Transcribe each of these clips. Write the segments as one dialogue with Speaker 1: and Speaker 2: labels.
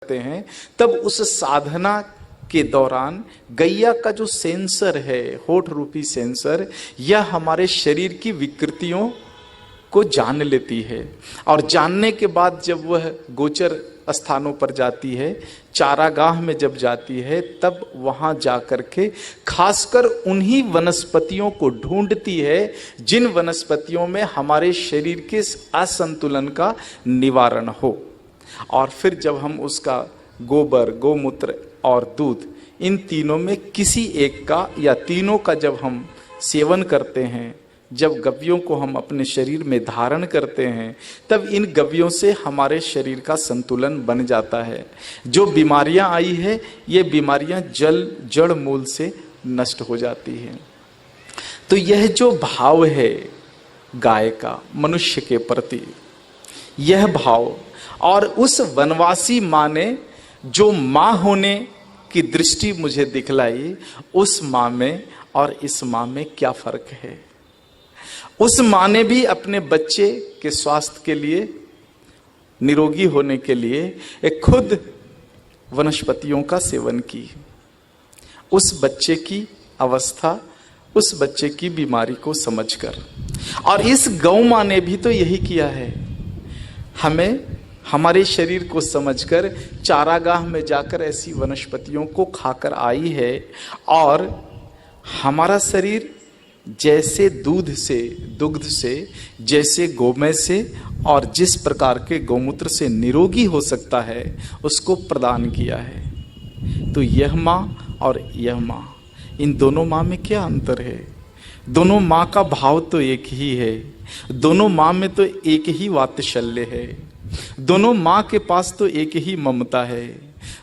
Speaker 1: करते हैं, तब उस साधना के दौरान गैया का जो सेंसर है, होठ रूपी सेंसर, यह हमारे शरीर की विकृतियों को जान लेती है। और जानने के बाद जब वह गोचर स्थानों पर जाती है, चारागाह में जब जाती है, तब वहां जाकर के खासकर उन्हीं वनस्पतियों को ढूंढती है जिन वनस्पतियों में हमारे शरीर के असंतुलन का निवारण हो। और फिर जब हम उसका गोबर, गोमूत्र और दूध, इन तीनों में किसी एक का या तीनों का जब हम सेवन करते हैं, जब गव्यों को हम अपने शरीर में धारण करते हैं, तब इन गव्यों से हमारे शरीर का संतुलन बन जाता है। जो बीमारियां आई है, ये बीमारियां जड़ मूल से नष्ट हो जाती हैं। तो यह जो भाव है गाय का मनुष्य के प्रति, यह भाव, और उस वनवासी माँ ने जो माँ होने की दृष्टि मुझे दिखलाई, उस माँ में और इस माँ में क्या फर्क है। उस माँ ने भी अपने बच्चे के स्वास्थ्य के लिए, निरोगी होने के लिए एक खुद वनस्पतियों का सेवन की। उस बच्चे की अवस्था, उस बच्चे की बीमारी को समझकर। और इस गौ माँ ने भी तो यही किया है। हमें हमारे शरीर को समझकर चारागाह में जाकर ऐसी वनस्पतियों को खाकर आई है, और हमारा शरीर जैसे दूध से, दुग्ध से, जैसे गोमय से और जिस प्रकार के गौमूत्र से निरोगी हो सकता है, उसको प्रदान किया है। तो यह माँ और यह माँ, इन दोनों माँ में क्या अंतर है? दोनों माँ का भाव तो एक ही है। दोनों माँ में तो एक ही वात्सल्य है। दोनों माँ के पास तो एक ही ममता है।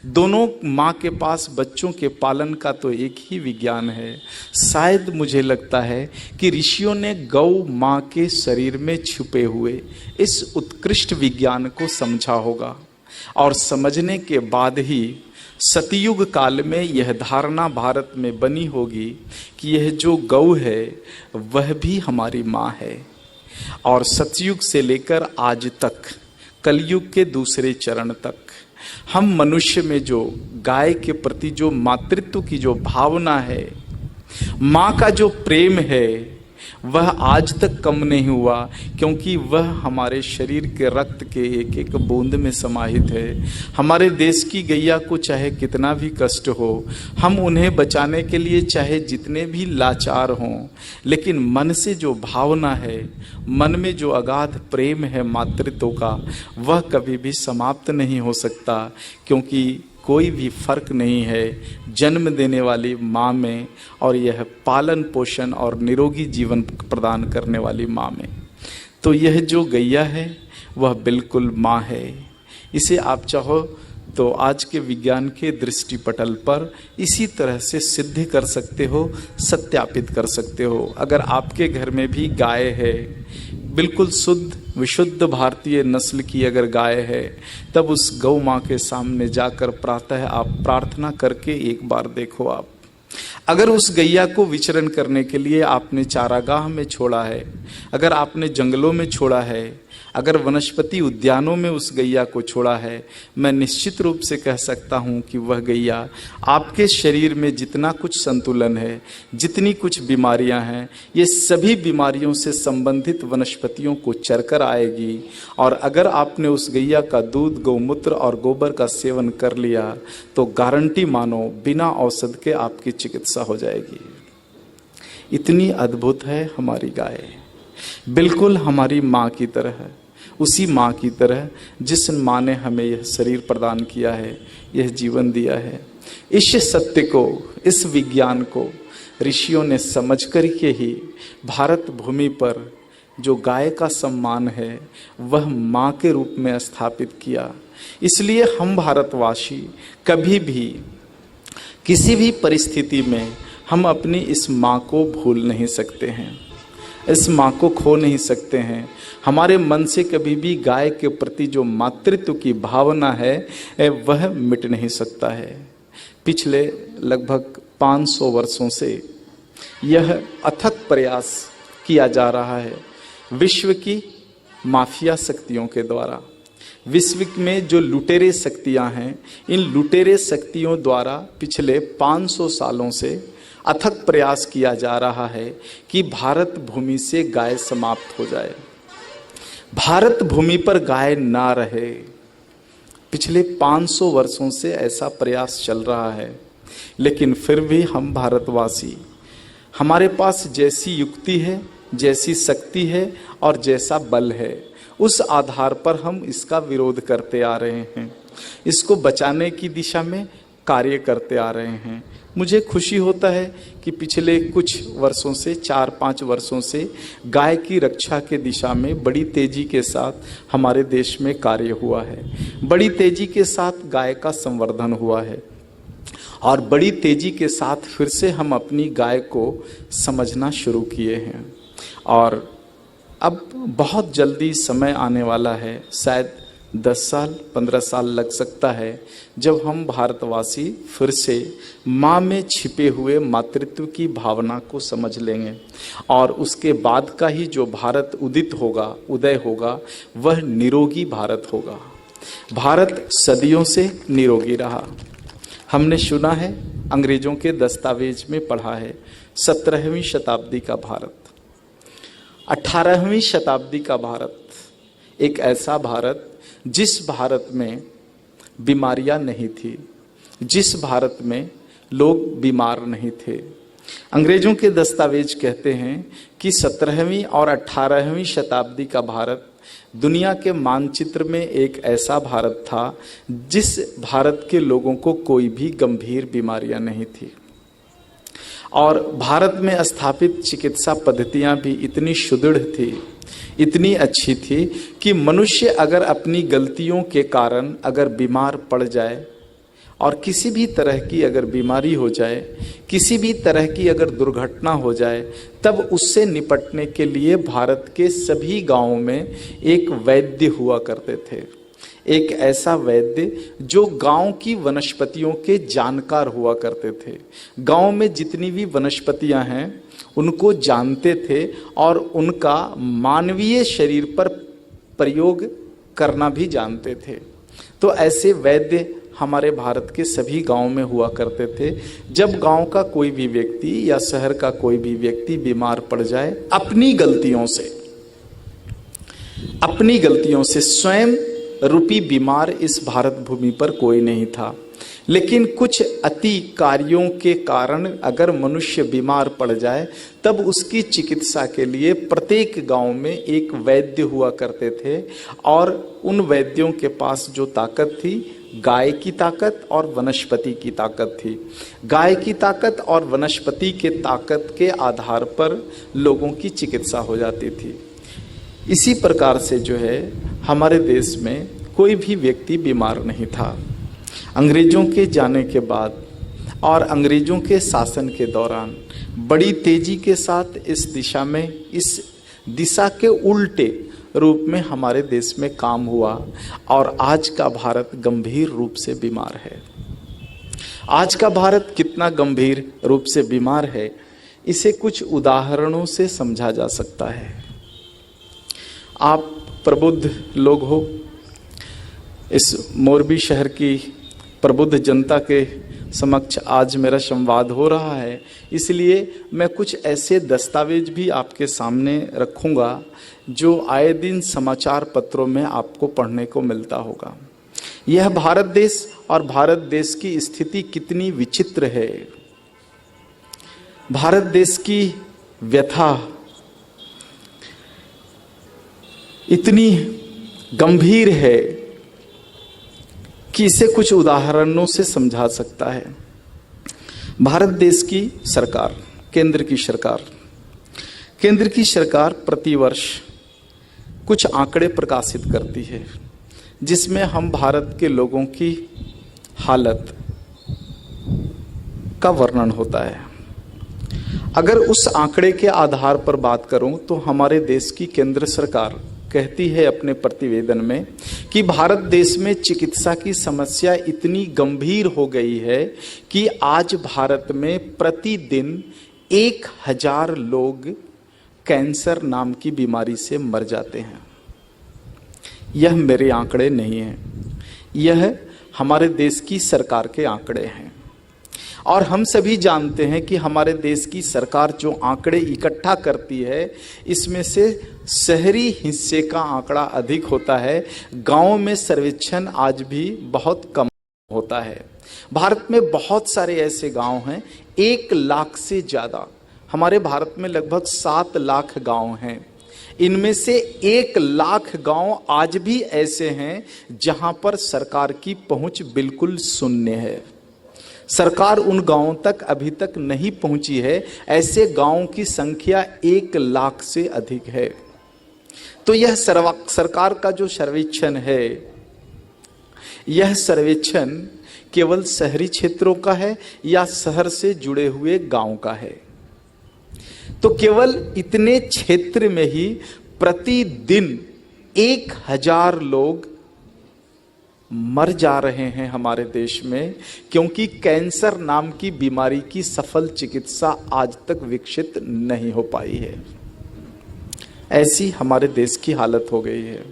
Speaker 1: दोनों माँ के पास बच्चों के पालन का तो एक ही विज्ञान है। शायद मुझे लगता है कि ऋषियों ने गौ माँ के शरीर में छुपे हुए इस उत्कृष्ट विज्ञान को समझा होगा, और समझने के बाद ही सतयुग काल में यह धारणा भारत में बनी होगी कि यह जो गौ है वह भी हमारी माँ है। और सतयुग से लेकर आज तक, कलयुग के दूसरे चरण तक, हम मनुष्य में जो गाय के प्रति जो मातृत्व की जो भावना है, माँ का जो प्रेम है, वह आज तक कम नहीं हुआ, क्योंकि वह हमारे शरीर के रक्त के एक एक बूंद में समाहित है। हमारे देश की गैया को चाहे कितना भी कष्ट हो, हम उन्हें बचाने के लिए चाहे जितने भी लाचार हों, लेकिन मन से जो भावना है, मन में जो अगाध प्रेम है मातृत्व का, वह कभी भी समाप्त नहीं हो सकता। क्योंकि कोई भी फर्क नहीं है जन्म देने वाली माँ में और यह पालन पोषण और निरोगी जीवन प्रदान करने वाली माँ में। तो यह जो गैया है वह बिल्कुल माँ है। इसे आप चाहो तो आज के विज्ञान के दृष्टिपटल पर इसी तरह से सिद्ध कर सकते हो, सत्यापित कर सकते हो। अगर आपके घर में भी गाय है, बिल्कुल शुद्ध विशुद्ध भारतीय नस्ल की अगर गाय है, तब उस गौ माँ के सामने जाकर प्रातः आप प्रार्थना करके एक बार देखो। आप अगर उस गैया को विचरण करने के लिए आपने चारागाह में छोड़ा है, अगर आपने जंगलों में छोड़ा है, अगर वनस्पति उद्यानों में उस गैया को छोड़ा है, मैं निश्चित रूप से कह सकता हूँ कि वह गैया आपके शरीर में जितना कुछ संतुलन है, जितनी कुछ बीमारियाँ हैं, ये सभी बीमारियों से संबंधित वनस्पतियों को चरकर आएगी। और अगर आपने उस गैया का दूध, गौमूत्र और गोबर का सेवन कर लिया तो गारंटी मानो बिना औषध के आपकी चिकित्सा हो जाएगी। इतनी अद्भुत है हमारी गाय, बिल्कुल हमारी माँ की तरह, उसी माँ की तरह जिस माँ ने हमें यह शरीर प्रदान किया है, यह जीवन दिया है। इस सत्य को, इस विज्ञान को ऋषियों ने समझ कर के ही भारत भूमि पर जो गाय का सम्मान है वह माँ के रूप में स्थापित किया। इसलिए हम भारतवासी कभी भी किसी भी परिस्थिति में हम अपनी इस माँ को भूल नहीं सकते हैं, इस माँ को खो नहीं सकते हैं। हमारे मन से कभी भी गाय के प्रति जो मातृत्व की भावना है वह मिट नहीं सकता है। पिछले लगभग 500 वर्षों से यह अथक प्रयास किया जा रहा है विश्व की माफिया शक्तियों के द्वारा, विश्व में जो लुटेरे शक्तियां हैं, इन लुटेरे शक्तियों द्वारा पिछले 500 सालों से अथक प्रयास किया जा रहा है कि भारत भूमि से गाय समाप्त हो जाए, भारत भूमि पर गाय ना रहे। पिछले 500 वर्षों से ऐसा प्रयास चल रहा है, लेकिन फिर भी हम भारतवासी, हमारे पास जैसी युक्ति है, जैसी शक्ति है और जैसा बल है, उस आधार पर हम इसका विरोध करते आ रहे हैं, इसको बचाने की दिशा में कार्य करते आ रहे हैं। मुझे खुशी होता है कि पिछले कुछ वर्षों से, 4-5 वर्षों से गाय की रक्षा के दिशा में बड़ी तेजी के साथ हमारे देश में कार्य हुआ है, बड़ी तेजी के साथ गाय का संवर्धन हुआ है और बड़ी तेजी के साथ फिर से हम अपनी गाय को समझना शुरू किए हैं। और अब बहुत जल्दी समय आने वाला है, शायद 10 साल 15 साल लग सकता है, जब हम भारतवासी फिर से माँ में छिपे हुए मातृत्व की भावना को समझ लेंगे और उसके बाद का ही जो भारत उदित होगा, उदय होगा, वह निरोगी भारत होगा। भारत सदियों से निरोगी रहा। हमने सुना है, अंग्रेजों के दस्तावेज में पढ़ा है, 17वीं शताब्दी का भारत, 18वीं शताब्दी का भारत, एक ऐसा भारत जिस भारत में बीमारियां नहीं थी, जिस भारत में लोग बीमार नहीं थे। अंग्रेजों के दस्तावेज कहते हैं कि 17वीं और 18वीं शताब्दी का भारत दुनिया के मानचित्र में एक ऐसा भारत था जिस भारत के लोगों को कोई भी गंभीर बीमारियां नहीं थी और भारत में स्थापित चिकित्सा पद्धतियां भी इतनी सुदृढ़ थी, इतनी अच्छी थी कि मनुष्य अगर अपनी गलतियों के कारण अगर बीमार पड़ जाए और किसी भी तरह की अगर बीमारी हो जाए, किसी भी तरह की अगर दुर्घटना हो जाए, तब उससे निपटने के लिए भारत के सभी गांवों में एक वैद्य हुआ करते थे। एक ऐसा वैद्य जो गांव की वनस्पतियों के जानकार हुआ करते थे, गांव में जितनी भी वनस्पतियां हैं उनको जानते थे और उनका मानवीय शरीर पर प्रयोग करना भी जानते थे। तो ऐसे वैद्य हमारे भारत के सभी गांवों में हुआ करते थे। जब गांव का कोई भी व्यक्ति या शहर का कोई भी व्यक्ति बीमार पड़ जाए, अपनी गलतियों से स्वयं रूपी बीमार इस भारत भूमि पर कोई नहीं था, लेकिन कुछ अति कार्यों के कारण अगर मनुष्य बीमार पड़ जाए तब उसकी चिकित्सा के लिए प्रत्येक गांव में एक वैद्य हुआ करते थे और उन वैद्यों के पास जो ताकत थी, गाय की ताकत और वनस्पति की ताकत थी। गाय की ताकत और वनस्पति के ताकत के आधार पर लोगों की चिकित्सा हो जाती थी। इसी प्रकार से जो है हमारे देश में कोई भी व्यक्ति बीमार नहीं था। अंग्रेजों के जाने के बाद और अंग्रेजों के शासन के दौरान बड़ी तेजी के साथ इस दिशा के उल्टे रूप में हमारे देश में काम हुआ और आज का भारत गंभीर रूप से बीमार है। आज का भारत कितना गंभीर रूप से बीमार है, इसे कुछ उदाहरणों से समझा जा सकता है। आप प्रबुद्ध लोग हो, इस मोरबी शहर की प्रबुद्ध जनता के समक्ष आज मेरा संवाद हो रहा है, इसलिए मैं कुछ ऐसे दस्तावेज भी आपके सामने रखूंगा जो आए दिन समाचार पत्रों में आपको पढ़ने को मिलता होगा। यह भारत देश और भारत देश की स्थिति कितनी विचित्र है, भारत देश की व्यथा इतनी गंभीर है कि इसे कुछ उदाहरणों से समझा सकता है। भारत देश की सरकार, केंद्र की सरकार प्रतिवर्ष कुछ आंकड़े प्रकाशित करती है जिसमें हम भारत के लोगों की हालत का वर्णन होता है। अगर उस आंकड़े के आधार पर बात करूं तो हमारे देश की केंद्र सरकार कहती है अपने प्रतिवेदन में कि भारत देश में चिकित्सा की समस्या इतनी गंभीर हो गई है कि आज भारत में प्रतिदिन 1000 लोग कैंसर नाम की बीमारी से मर जाते हैं। यह मेरे आंकड़े नहीं हैं, यह हमारे देश की सरकार के आंकड़े हैं। और हम सभी जानते हैं कि हमारे देश की सरकार जो आंकड़े इकट्ठा करती है, इसमें से शहरी हिस्से का आंकड़ा अधिक होता है, गांव में सर्वेक्षण आज भी बहुत कम होता है। भारत में बहुत सारे ऐसे गांव हैं, 1 लाख से ज़्यादा, हमारे भारत में लगभग 7 लाख गांव हैं। इनमें से 1 लाख गांव आज भी ऐसे हैं जहां पर सरकार की पहुंच बिल्कुल शून्य है। सरकार उन गांवों तक अभी तक नहीं पहुंची है। ऐसे गांवों की संख्या 1 लाख से अधिक है। तो यह सरकार का जो सर्वेक्षण है, यह सर्वेक्षण केवल शहरी क्षेत्रों का है या शहर से जुड़े हुए गांव का है? तो केवल इतने क्षेत्र में ही प्रतिदिन 1000 लोग मर जा रहे हैं हमारे देश में, क्योंकि कैंसर नाम की बीमारी की सफल चिकित्सा आज तक विकसित नहीं हो पाई है। ऐसी हमारे देश की हालत हो गई है।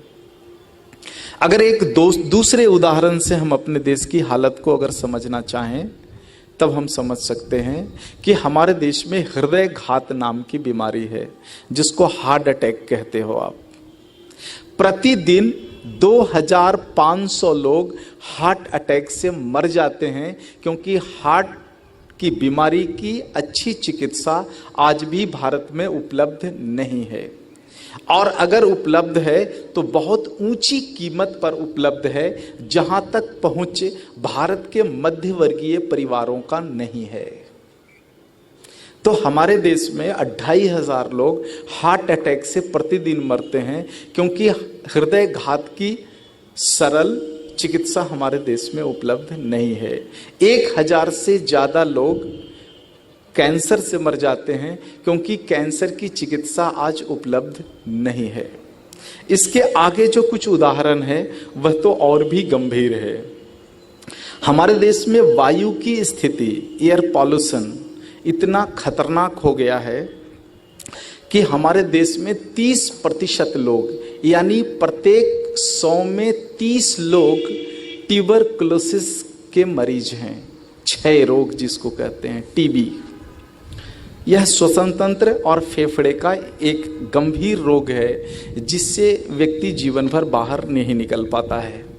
Speaker 1: अगर एक दूसरे उदाहरण से हम अपने देश की हालत को अगर समझना चाहें, तब हम समझ सकते हैं कि हमारे देश में हृदय घात नाम की बीमारी है, जिसको हार्ट अटैक कहते हो आप। प्रतिदिन 2500 लोग हार्ट अटैक से मर जाते हैं, क्योंकि हार्ट की बीमारी की अच्छी चिकित्सा आज भी भारत में उपलब्ध नहीं है। और अगर उपलब्ध है तो बहुत ऊंची कीमत पर उपलब्ध है, जहां तक पहुंच भारत के मध्यवर्गीय परिवारों का नहीं है। तो हमारे देश में 2500 लोग हार्ट अटैक से प्रतिदिन मरते हैं, क्योंकि हृदय घात की सरल चिकित्सा हमारे देश में उपलब्ध नहीं है। 1000 से ज्यादा लोग कैंसर से मर जाते हैं, क्योंकि कैंसर की चिकित्सा आज उपलब्ध नहीं है। इसके आगे जो कुछ उदाहरण है वह तो और भी गंभीर है। हमारे देश में वायु की स्थिति, एयर पॉल्यूशन इतना खतरनाक हो गया है कि हमारे देश में 30% लोग, यानी प्रत्येक 100 में 30 लोग ट्यूबरकुलोसिस के मरीज हैं। क्षय रोग जिसको कहते हैं, टीबी। यह श्वसन तंत्र और फेफड़े का एक गंभीर रोग है, जिससे व्यक्ति जीवन भर बाहर नहीं निकल पाता है।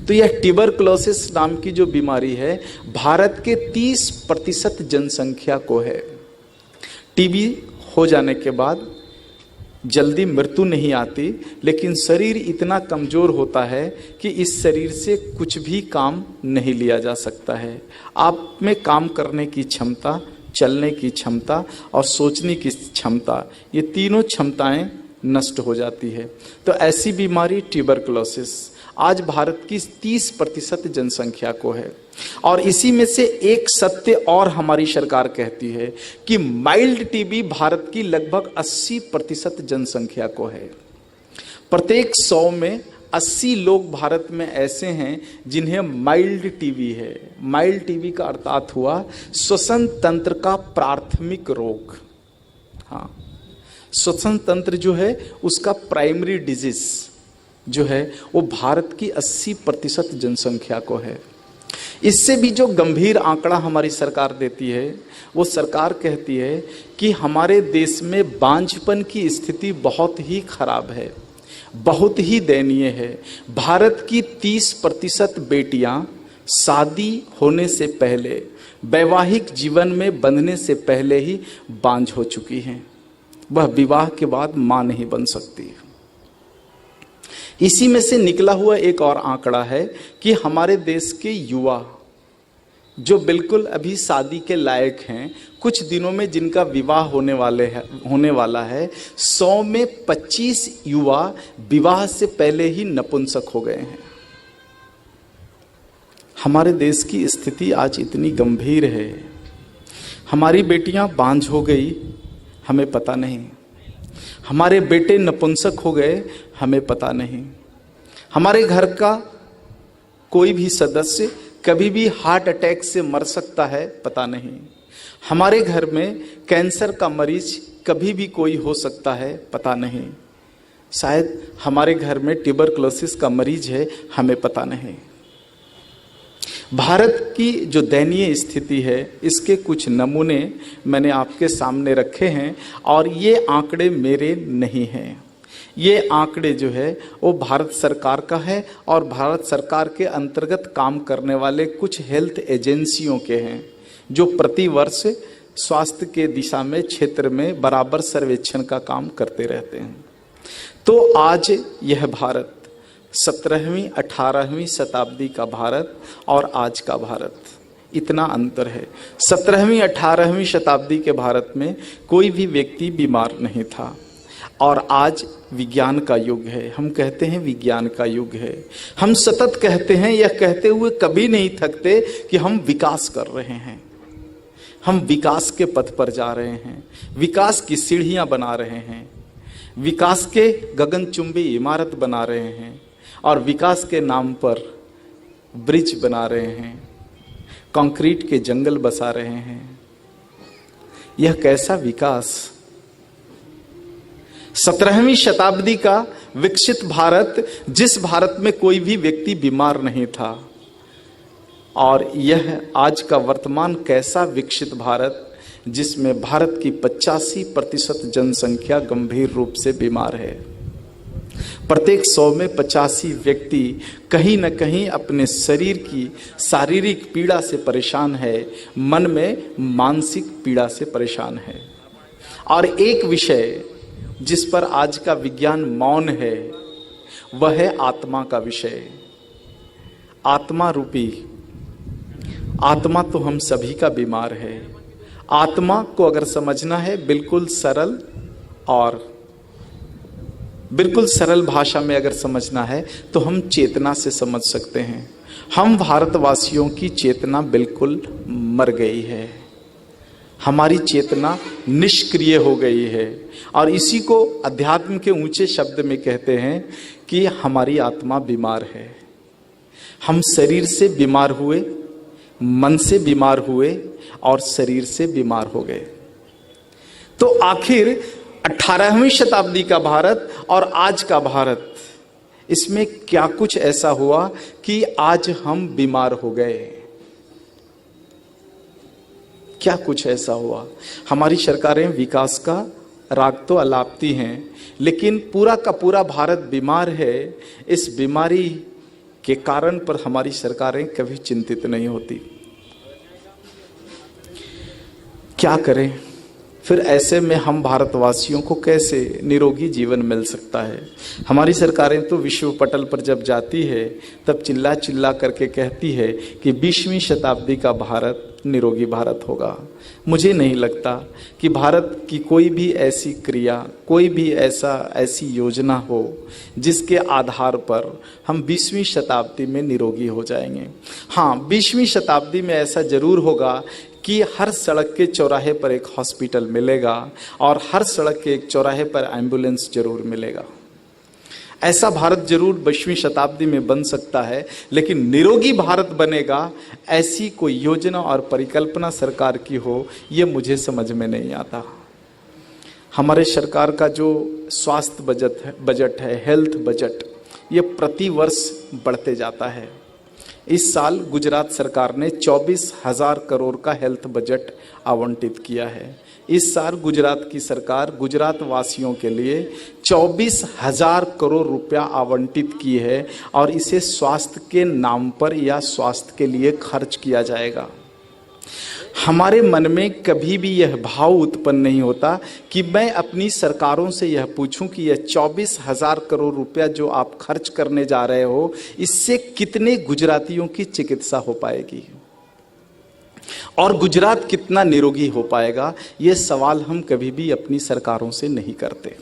Speaker 1: तो यह ट्यूबरकुलोसिस नाम की जो बीमारी है, भारत के 30% जनसंख्या को है। टीबी हो जाने के बाद जल्दी मृत्यु नहीं आती, लेकिन शरीर इतना कमजोर होता है कि इस शरीर से कुछ भी काम नहीं लिया जा सकता है। आप में काम करने की क्षमता, चलने की क्षमता और सोचने की क्षमता, ये तीनों क्षमताएं नष्ट हो जाती है। तो ऐसी बीमारी ट्यूबरकुलोसिस आज भारत की 30% जनसंख्या को है। और इसी में से एक सत्य और हमारी सरकार कहती है कि माइल्ड टीबी भारत की लगभग 80% जनसंख्या को है। प्रत्येक 100 में 80 लोग भारत में ऐसे हैं जिन्हें माइल्ड टीबी है। माइल्ड टीबी का अर्थात हुआ श्वसन तंत्र का प्राथमिक रोग। हाँ, श्वसन तंत्र जो है उसका प्राइमरी डिजीज जो है वो भारत की 80% जनसंख्या को है। इससे भी जो गंभीर आंकड़ा हमारी सरकार देती है, वो सरकार कहती है कि हमारे देश में बांझपन की स्थिति बहुत ही खराब है, बहुत ही दयनीय है। भारत की 30% बेटियां शादी होने से पहले, वैवाहिक जीवन में बंधने से पहले ही बांझ हो चुकी हैं। वह विवाह के बाद मां नहीं बन सकती। इसी में से निकला हुआ एक और आंकड़ा है कि हमारे देश के युवा जो बिल्कुल अभी शादी के लायक हैं, कुछ दिनों में जिनका विवाह होने वाला है, 100 में 25 युवा विवाह से पहले ही नपुंसक हो गए हैं। हमारे देश की स्थिति आज इतनी गंभीर है। हमारी बेटियां बांझ हो गई, हमें पता नहीं। हमारे बेटे नपुंसक हो गए, हमें पता नहीं। हमारे घर का कोई भी सदस्य कभी भी हार्ट अटैक से मर सकता है, पता नहीं। हमारे घर में कैंसर का मरीज कभी भी कोई हो सकता है, पता नहीं। शायद हमारे घर में ट्यूबरकुलोसिस का मरीज है, हमें पता नहीं। भारत की जो दयनीय स्थिति है, इसके कुछ नमूने मैंने आपके सामने रखे हैं, और ये आंकड़े मेरे नहीं हैं। ये आंकड़े जो है वो भारत सरकार का है, और भारत सरकार के अंतर्गत काम करने वाले कुछ हेल्थ एजेंसियों के हैं, जो प्रतिवर्ष स्वास्थ्य के दिशा में क्षेत्र में बराबर सर्वेक्षण का काम करते रहते हैं। तो आज यह भारत 17वीं 18वीं शताब्दी का भारत और आज का भारत, इतना अंतर है। 17वीं 18वीं शताब्दी के भारत में कोई भी व्यक्ति बीमार नहीं था, और आज विज्ञान का युग है। हम कहते हैं विज्ञान का युग है। हम सतत कहते हैं, यह कहते हुए कभी नहीं थकते कि हम विकास कर रहे हैं, हम विकास के पथ पर जा रहे हैं, विकास की सीढ़ियां बना रहे हैं, विकास के गगनचुंबी इमारत बना रहे हैं, और विकास के नाम पर ब्रिज बना रहे हैं, कंक्रीट के जंगल बसा रहे हैं। यह कैसा विकास? 17वीं शताब्दी का विकसित भारत, जिस भारत में कोई भी व्यक्ति बीमार नहीं था, और यह आज का वर्तमान कैसा विकसित भारत, जिसमें भारत की 85% जनसंख्या गंभीर रूप से बीमार है। प्रत्येक 100 में 85 व्यक्ति कहीं न कहीं अपने शरीर की शारीरिक पीड़ा से परेशान है, मन में मानसिक पीड़ा से परेशान है। और एक विषय जिस पर आज का विज्ञान मौन है, वह है आत्मा का विषय। आत्मा रूपी, आत्मा तो हम सभी का बीमार है। आत्मा को अगर समझना है, बिल्कुल सरल भाषा में अगर समझना है, तो हम चेतना से समझ सकते हैं। हम भारतवासियों की चेतना बिल्कुल मर गई है, हमारी चेतना निष्क्रिय हो गई है, और इसी को अध्यात्म के ऊंचे शब्द में कहते हैं कि हमारी आत्मा बीमार है। हम शरीर से बीमार हुए, मन से बीमार हुए, और शरीर से बीमार हो गए। तो आखिर 18वीं शताब्दी का भारत और आज का भारत, इसमें क्या कुछ ऐसा हुआ कि आज हम बीमार हो गए? क्या कुछ ऐसा हुआ? हमारी सरकारें विकास का राग तो अलापती हैं, लेकिन पूरा का पूरा भारत बीमार है। इस बीमारी के कारण पर हमारी सरकारें कभी चिंतित नहीं होती। क्या करें? फिर ऐसे में हम भारतवासियों को कैसे निरोगी जीवन मिल सकता है? हमारी सरकारें तो विश्व पटल पर जब जाती है, तब चिल्ला चिल्ला करके कहती है कि 20वीं शताब्दी का भारत निरोगी भारत होगा। मुझे नहीं लगता कि भारत की कोई भी ऐसी क्रिया, कोई भी ऐसी योजना हो जिसके आधार पर हम 20वीं शताब्दी में निरोगी हो जाएंगे। हाँ, 20वीं शताब्दी में ऐसा जरूर होगा कि हर सड़क के चौराहे पर एक हॉस्पिटल मिलेगा, और हर सड़क के एक चौराहे पर एम्बुलेंस जरूर मिलेगा। ऐसा भारत जरूर 20वीं शताब्दी में बन सकता है, लेकिन निरोगी भारत बनेगा, ऐसी कोई योजना और परिकल्पना सरकार की हो, ये मुझे समझ में नहीं आता। हमारे सरकार का जो स्वास्थ्य बजट है, हेल्थ बजट, ये प्रति वर्ष बढ़ते जाता है। इस साल गुजरात सरकार ने 24,000 करोड़ का हेल्थ बजट आवंटित किया है। इस साल गुजरात की सरकार गुजरात वासियों के लिए 24,000 करोड़ रुपया आवंटित की है, और इसे स्वास्थ्य के नाम पर या स्वास्थ्य के लिए खर्च किया जाएगा। हमारे मन में कभी भी यह भाव उत्पन्न नहीं होता कि मैं अपनी सरकारों से यह पूछूं कि यह 24,000 करोड़ रुपया जो आप खर्च करने जा रहे हो, इससे कितने गुजरातियों की चिकित्सा हो पाएगी, और गुजरात कितना निरोगी हो पाएगा। यह सवाल हम कभी भी अपनी सरकारों से नहीं करते।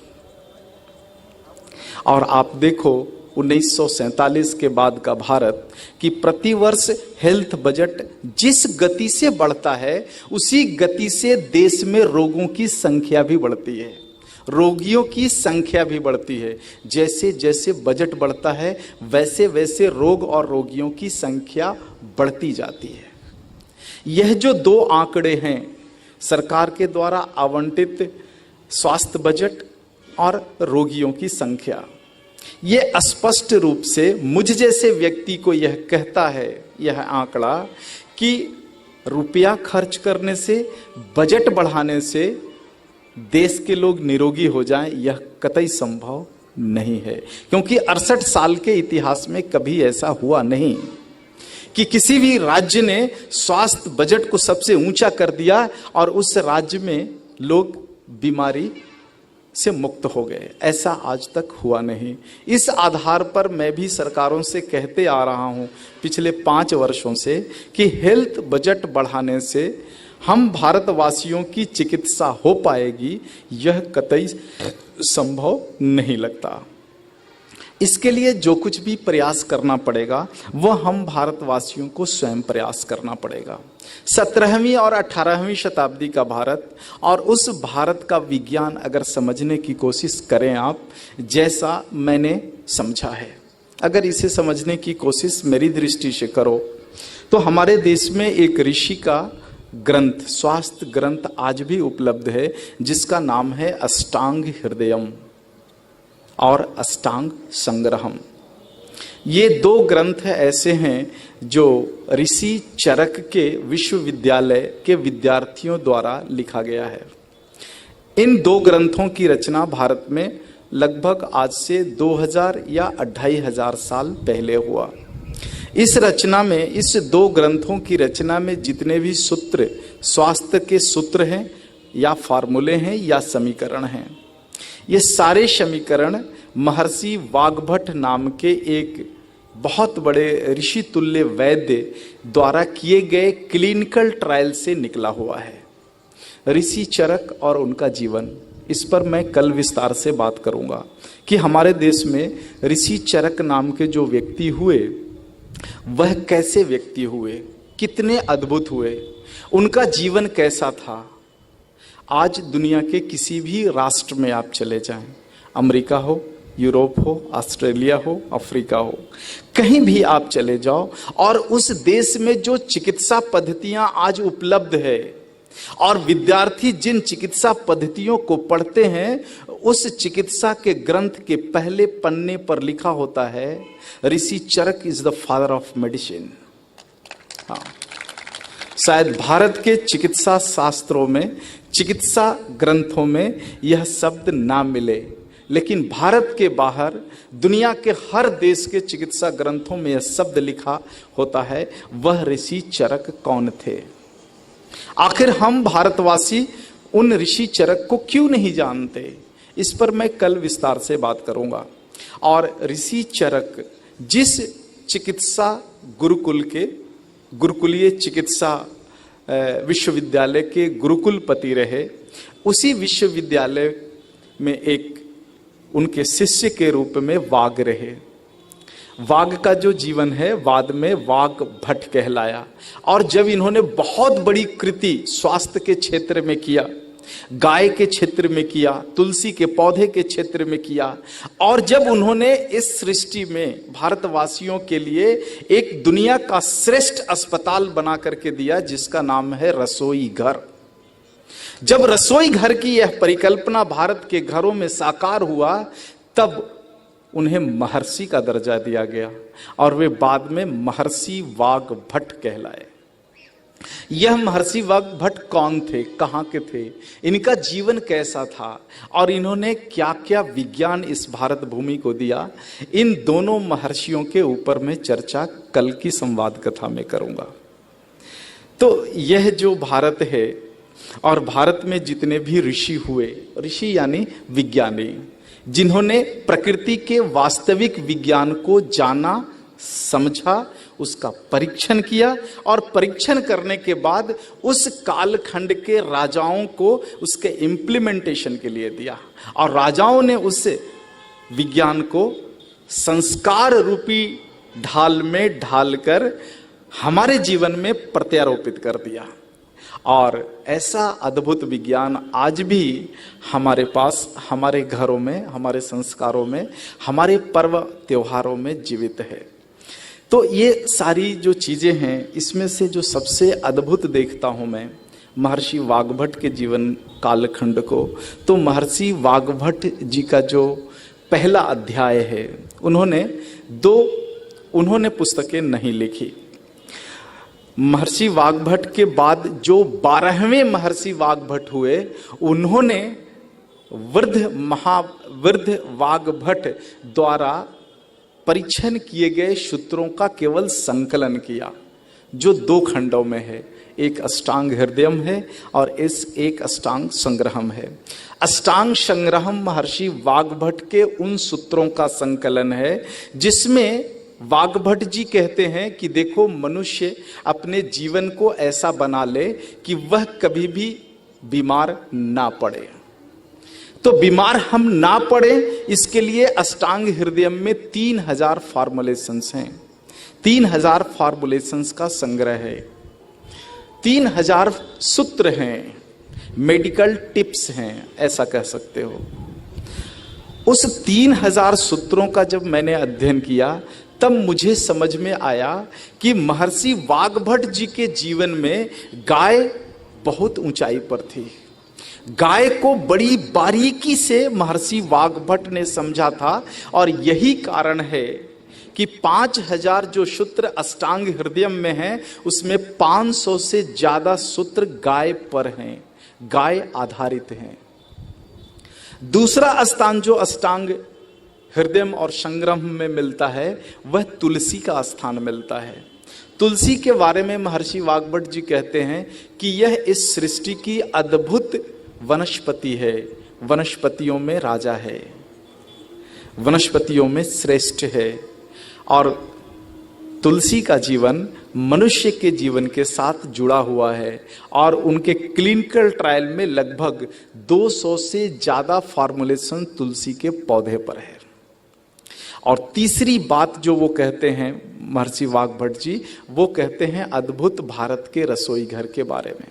Speaker 1: और आप देखो 1947 के बाद का भारत कि प्रतिवर्ष हेल्थ बजट जिस गति से बढ़ता है, उसी गति से देश में रोगों की संख्या भी बढ़ती है, रोगियों की संख्या भी बढ़ती है। जैसे जैसे बजट बढ़ता है, वैसे वैसे रोग और रोगियों की संख्या बढ़ती जाती है। यह जो दो आंकड़े हैं, सरकार के द्वारा आवंटित स्वास्थ्य बजट और रोगियों की संख्या। ये स्पष्ट रूप से मुझ जैसे व्यक्ति को यह कहता है, यह आंकड़ा, कि रुपया खर्च करने से, बजट बढ़ाने से देश के लोग निरोगी हो जाएं, यह कतई संभव नहीं है। क्योंकि 68 साल के इतिहास में कभी ऐसा हुआ नहीं कि किसी भी राज्य ने स्वास्थ्य बजट को सबसे ऊंचा कर दिया और उस राज्य में लोग बीमारी से मुक्त हो गए। ऐसा आज तक हुआ नहीं। इस आधार पर मैं भी सरकारों से कहते आ रहा हूं पिछले 5 वर्षों से कि हेल्थ बजट बढ़ाने से हम भारतवासियों की चिकित्सा हो पाएगी, यह कतई संभव नहीं लगता। इसके लिए जो कुछ भी प्रयास करना पड़ेगा वह हम भारतवासियों को स्वयं प्रयास करना पड़ेगा। 17वीं और 18वीं शताब्दी का भारत और उस भारत का विज्ञान अगर समझने की कोशिश करें आप, जैसा मैंने समझा है, अगर इसे समझने की कोशिश मेरी दृष्टि से करो तो हमारे देश में एक ऋषि का ग्रंथ, स्वास्थ्य ग्रंथ आज भी उपलब्ध है, जिसका नाम है अष्टांग हृदयम और अष्टांग संग्रहम। ये 2 ग्रंथ ऐसे हैं जो ऋषि चरक के विश्वविद्यालय के विद्यार्थियों द्वारा लिखा गया है। इन 2 ग्रंथों की रचना भारत में लगभग आज से 2000 या 2500 साल पहले हुआ। इस रचना में, इस 2 ग्रंथों की रचना में जितने भी सूत्र, स्वास्थ्य के सूत्र हैं या फार्मूले हैं या समीकरण हैं, ये सारे समीकरण महर्षि वाग्भट नाम के एक बहुत बड़े ऋषि तुल्य वैद्य द्वारा किए गए क्लिनिकल ट्रायल से निकला हुआ है। ऋषि चरक और उनका जीवन, इस पर मैं कल विस्तार से बात करूंगा कि हमारे देश में ऋषि चरक नाम के जो व्यक्ति हुए वह कैसे व्यक्ति हुए, कितने अद्भुत हुए, उनका जीवन कैसा था। आज दुनिया के किसी भी राष्ट्र में आप चले जाएं, अमेरिका हो, यूरोप हो, ऑस्ट्रेलिया हो, अफ्रीका हो, कहीं भी आप चले जाओ और उस देश में जो चिकित्सा पद्धतियां आज उपलब्ध है और विद्यार्थी जिन चिकित्सा पद्धतियों को पढ़ते हैं, उस चिकित्सा के ग्रंथ के पहले पन्ने पर लिखा होता है Rishi Charak is the father of medicine. हाँ, शायद भारत के चिकित्सा शास्त्रों में, चिकित्सा ग्रंथों में यह शब्द ना मिले, लेकिन भारत के बाहर दुनिया के हर देश के चिकित्सा ग्रंथों में यह शब्द लिखा होता है। वह ऋषि चरक कौन थे? आखिर हम भारतवासी उन ऋषि चरक को क्यों नहीं जानते? इस पर मैं कल विस्तार से बात करूंगा। और ऋषि चरक जिस चिकित्सा गुरुकुल के, गुरुकुलीय चिकित्सा विश्वविद्यालय के गुरुकुलपति रहे, उसी विश्वविद्यालय में एक उनके शिष्य के रूप में वाग रहे। वाग का जो जीवन है बाद में वाग्भट कहलाया। और जब इन्होंने बहुत बड़ी कृति स्वास्थ्य के क्षेत्र में किया, गाय के क्षेत्र में किया, तुलसी के पौधे के क्षेत्र में किया, और जब उन्होंने इस सृष्टि में भारतवासियों के लिए एक दुनिया का श्रेष्ठ अस्पताल बना करके दिया जिसका नाम है रसोई घर। जब रसोई घर की यह परिकल्पना भारत के घरों में साकार हुआ, तब उन्हें महर्षि का दर्जा दिया गया और वे बाद में महर्षि वाग्भट कहलाए। यह महर्षि वाग्भट कौन थे, कहाँ के थे, इनका जीवन कैसा था और इन्होंने क्या क्या विज्ञान इस भारत भूमि को दिया, इन दोनों महर्षियों के ऊपर मैं चर्चा कल की संवाद कथा में करूंगा। तो यह जो भारत है और भारत में जितने भी ऋषि हुए, ऋषि यानी विज्ञानी, जिन्होंने प्रकृति के वास्तविक विज्ञान को जाना, समझा, उसका परीक्षण किया और परीक्षण करने के बाद उस कालखंड के राजाओं को उसके इम्प्लीमेंटेशन के लिए दिया, और राजाओं ने उस विज्ञान को संस्कार रूपी ढाल में ढालकर हमारे जीवन में प्रत्यारोपित कर दिया। और ऐसा अद्भुत विज्ञान आज भी हमारे पास, हमारे घरों में, हमारे संस्कारों में, हमारे पर्व त्योहारों में जीवित है। तो ये सारी जो चीजें हैं, इसमें से जो सबसे अद्भुत देखता हूं मैं, महर्षि वाग्भट के जीवन कालखंड को, तो महर्षि वाग्भट जी का जो पहला अध्याय है, उन्होंने पुस्तकें नहीं लिखी। महर्षि वाग्भट के बाद जो 12वें महर्षि वाग्भट हुए, उन्होंने वृद्ध वाग्भट द्वारा परीक्षण किए गए सूत्रों का केवल संकलन किया, जो 2 खंडों में है। एक अष्टांग हृदयम है और एक अष्टांग संग्रहम है। अष्टांग संग्रहम महर्षि वाग्भट के उन सूत्रों का संकलन है जिसमें वाग्भट जी कहते हैं कि देखो, मनुष्य अपने जीवन को ऐसा बना ले कि वह कभी भी बीमार ना पड़े। तो बीमार हम ना पड़े, इसके लिए अष्टांग हृदयम में 3000 फॉर्मुलेशंस हैं। 3000 फॉर्मुलेशंस का संग्रह है, 3000 सूत्र हैं, मेडिकल टिप्स हैं, ऐसा कह सकते हो। उस 3000 सूत्रों का जब मैंने अध्ययन किया, तब मुझे समझ में आया कि महर्षि वाग्भट जी के जीवन में गाय बहुत ऊंचाई पर थी। गाय को बड़ी बारीकी से महर्षि वाग्भट ने समझा था, और यही कारण है कि 5000 जो सूत्र अष्टांग हृदयम में हैं, उसमें 500 से ज्यादा सूत्र गाय पर हैं, गाय आधारित हैं। दूसरा स्थान जो अष्टांग हृदयम और संग्रह में मिलता है, वह तुलसी का स्थान मिलता है। तुलसी के बारे में महर्षि वाग्भट जी कहते हैं कि यह इस सृष्टि की अद्भुत वनस्पति है, वनस्पतियों में राजा है, वनस्पतियों में श्रेष्ठ है। और तुलसी का जीवन मनुष्य के जीवन के साथ जुड़ा हुआ है, और उनके क्लिनिकल ट्रायल में लगभग 200 से ज्यादा फॉर्मुलेशन तुलसी के पौधे पर है। और तीसरी बात जो वो कहते हैं महर्षि वाग्भट जी, वो कहते हैं अद्भुत भारत के रसोई घर के बारे में।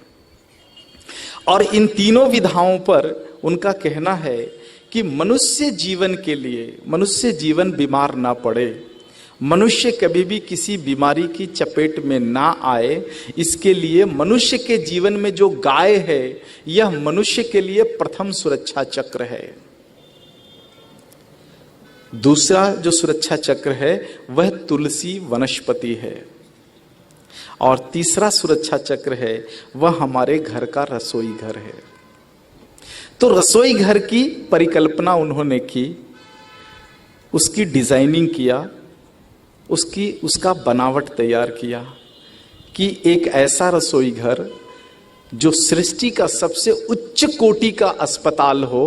Speaker 1: और इन तीनों विधाओं पर उनका कहना है कि मनुष्य जीवन के लिए, मनुष्य जीवन बीमार ना पड़े, मनुष्य कभी भी किसी बीमारी की चपेट में ना आए, इसके लिए मनुष्य के जीवन में जो गाय है, यह मनुष्य के लिए प्रथम सुरक्षा चक्र है। दूसरा जो सुरक्षा चक्र है वह तुलसी वनस्पति है, और तीसरा सुरक्षा चक्र है वह हमारे घर का रसोई घर है। तो रसोई घर की परिकल्पना उन्होंने की, उसकी डिजाइनिंग किया, उसका बनावट तैयार किया कि एक ऐसा रसोई घर जो सृष्टि का सबसे उच्च कोटि का अस्पताल हो,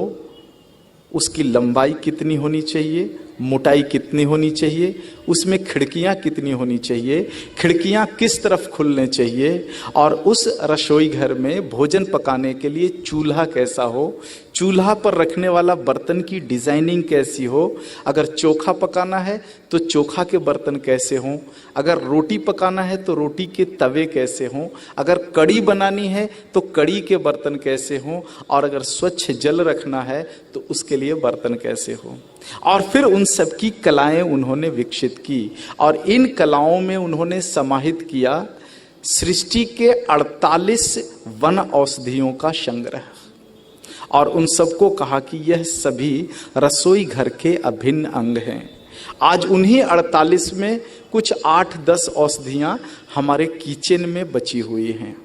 Speaker 1: उसकी लंबाई कितनी होनी चाहिए, मोटाई कितनी होनी चाहिए, उसमें खिड़कियां कितनी होनी चाहिए, खिड़कियां किस तरफ खुलने चाहिए, और उस रसोई घर में भोजन पकाने के लिए चूल्हा कैसा हो, चूल्हा पर रखने वाला बर्तन की डिजाइनिंग कैसी हो, अगर चोखा पकाना है तो चोखा के बर्तन कैसे हों, अगर रोटी पकाना है तो रोटी के तवे कैसे हों, अगर कड़ी बनानी है तो कड़ी के बर्तन कैसे हों, और अगर स्वच्छ जल रखना है तो उसके लिए बर्तन कैसे हों। और फिर उन सब की कलाएं उन्होंने विकसित की, और इन कलाओं में उन्होंने समाहित किया सृष्टि के 48 वन औषधियों का संग्रह, और उन सबको कहा कि यह सभी रसोई घर के अभिन्न अंग हैं। आज उन्हीं 48 में कुछ 8-10 औषधियां हमारे किचन में बची हुई हैं,